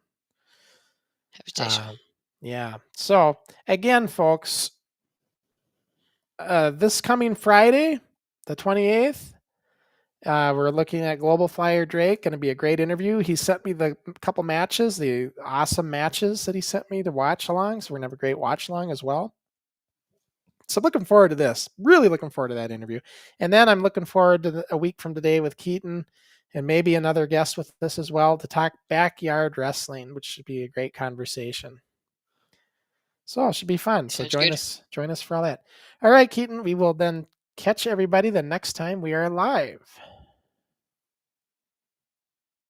yeah. So again, folks, this coming Friday, the 28th, we're looking at Global Flyer Drake. Going to be a great interview. He sent me the couple matches, the awesome matches that he sent me to watch along. So we're going to have a great watch along as well. So looking forward to this. Really looking forward to that interview. And then I'm looking forward to a week from today with Keaton and maybe another guest with us as well to talk backyard wrestling, which should be a great conversation. So it should be fun. So join us for all that. All right, Keaton, we will then catch everybody the next time we are live.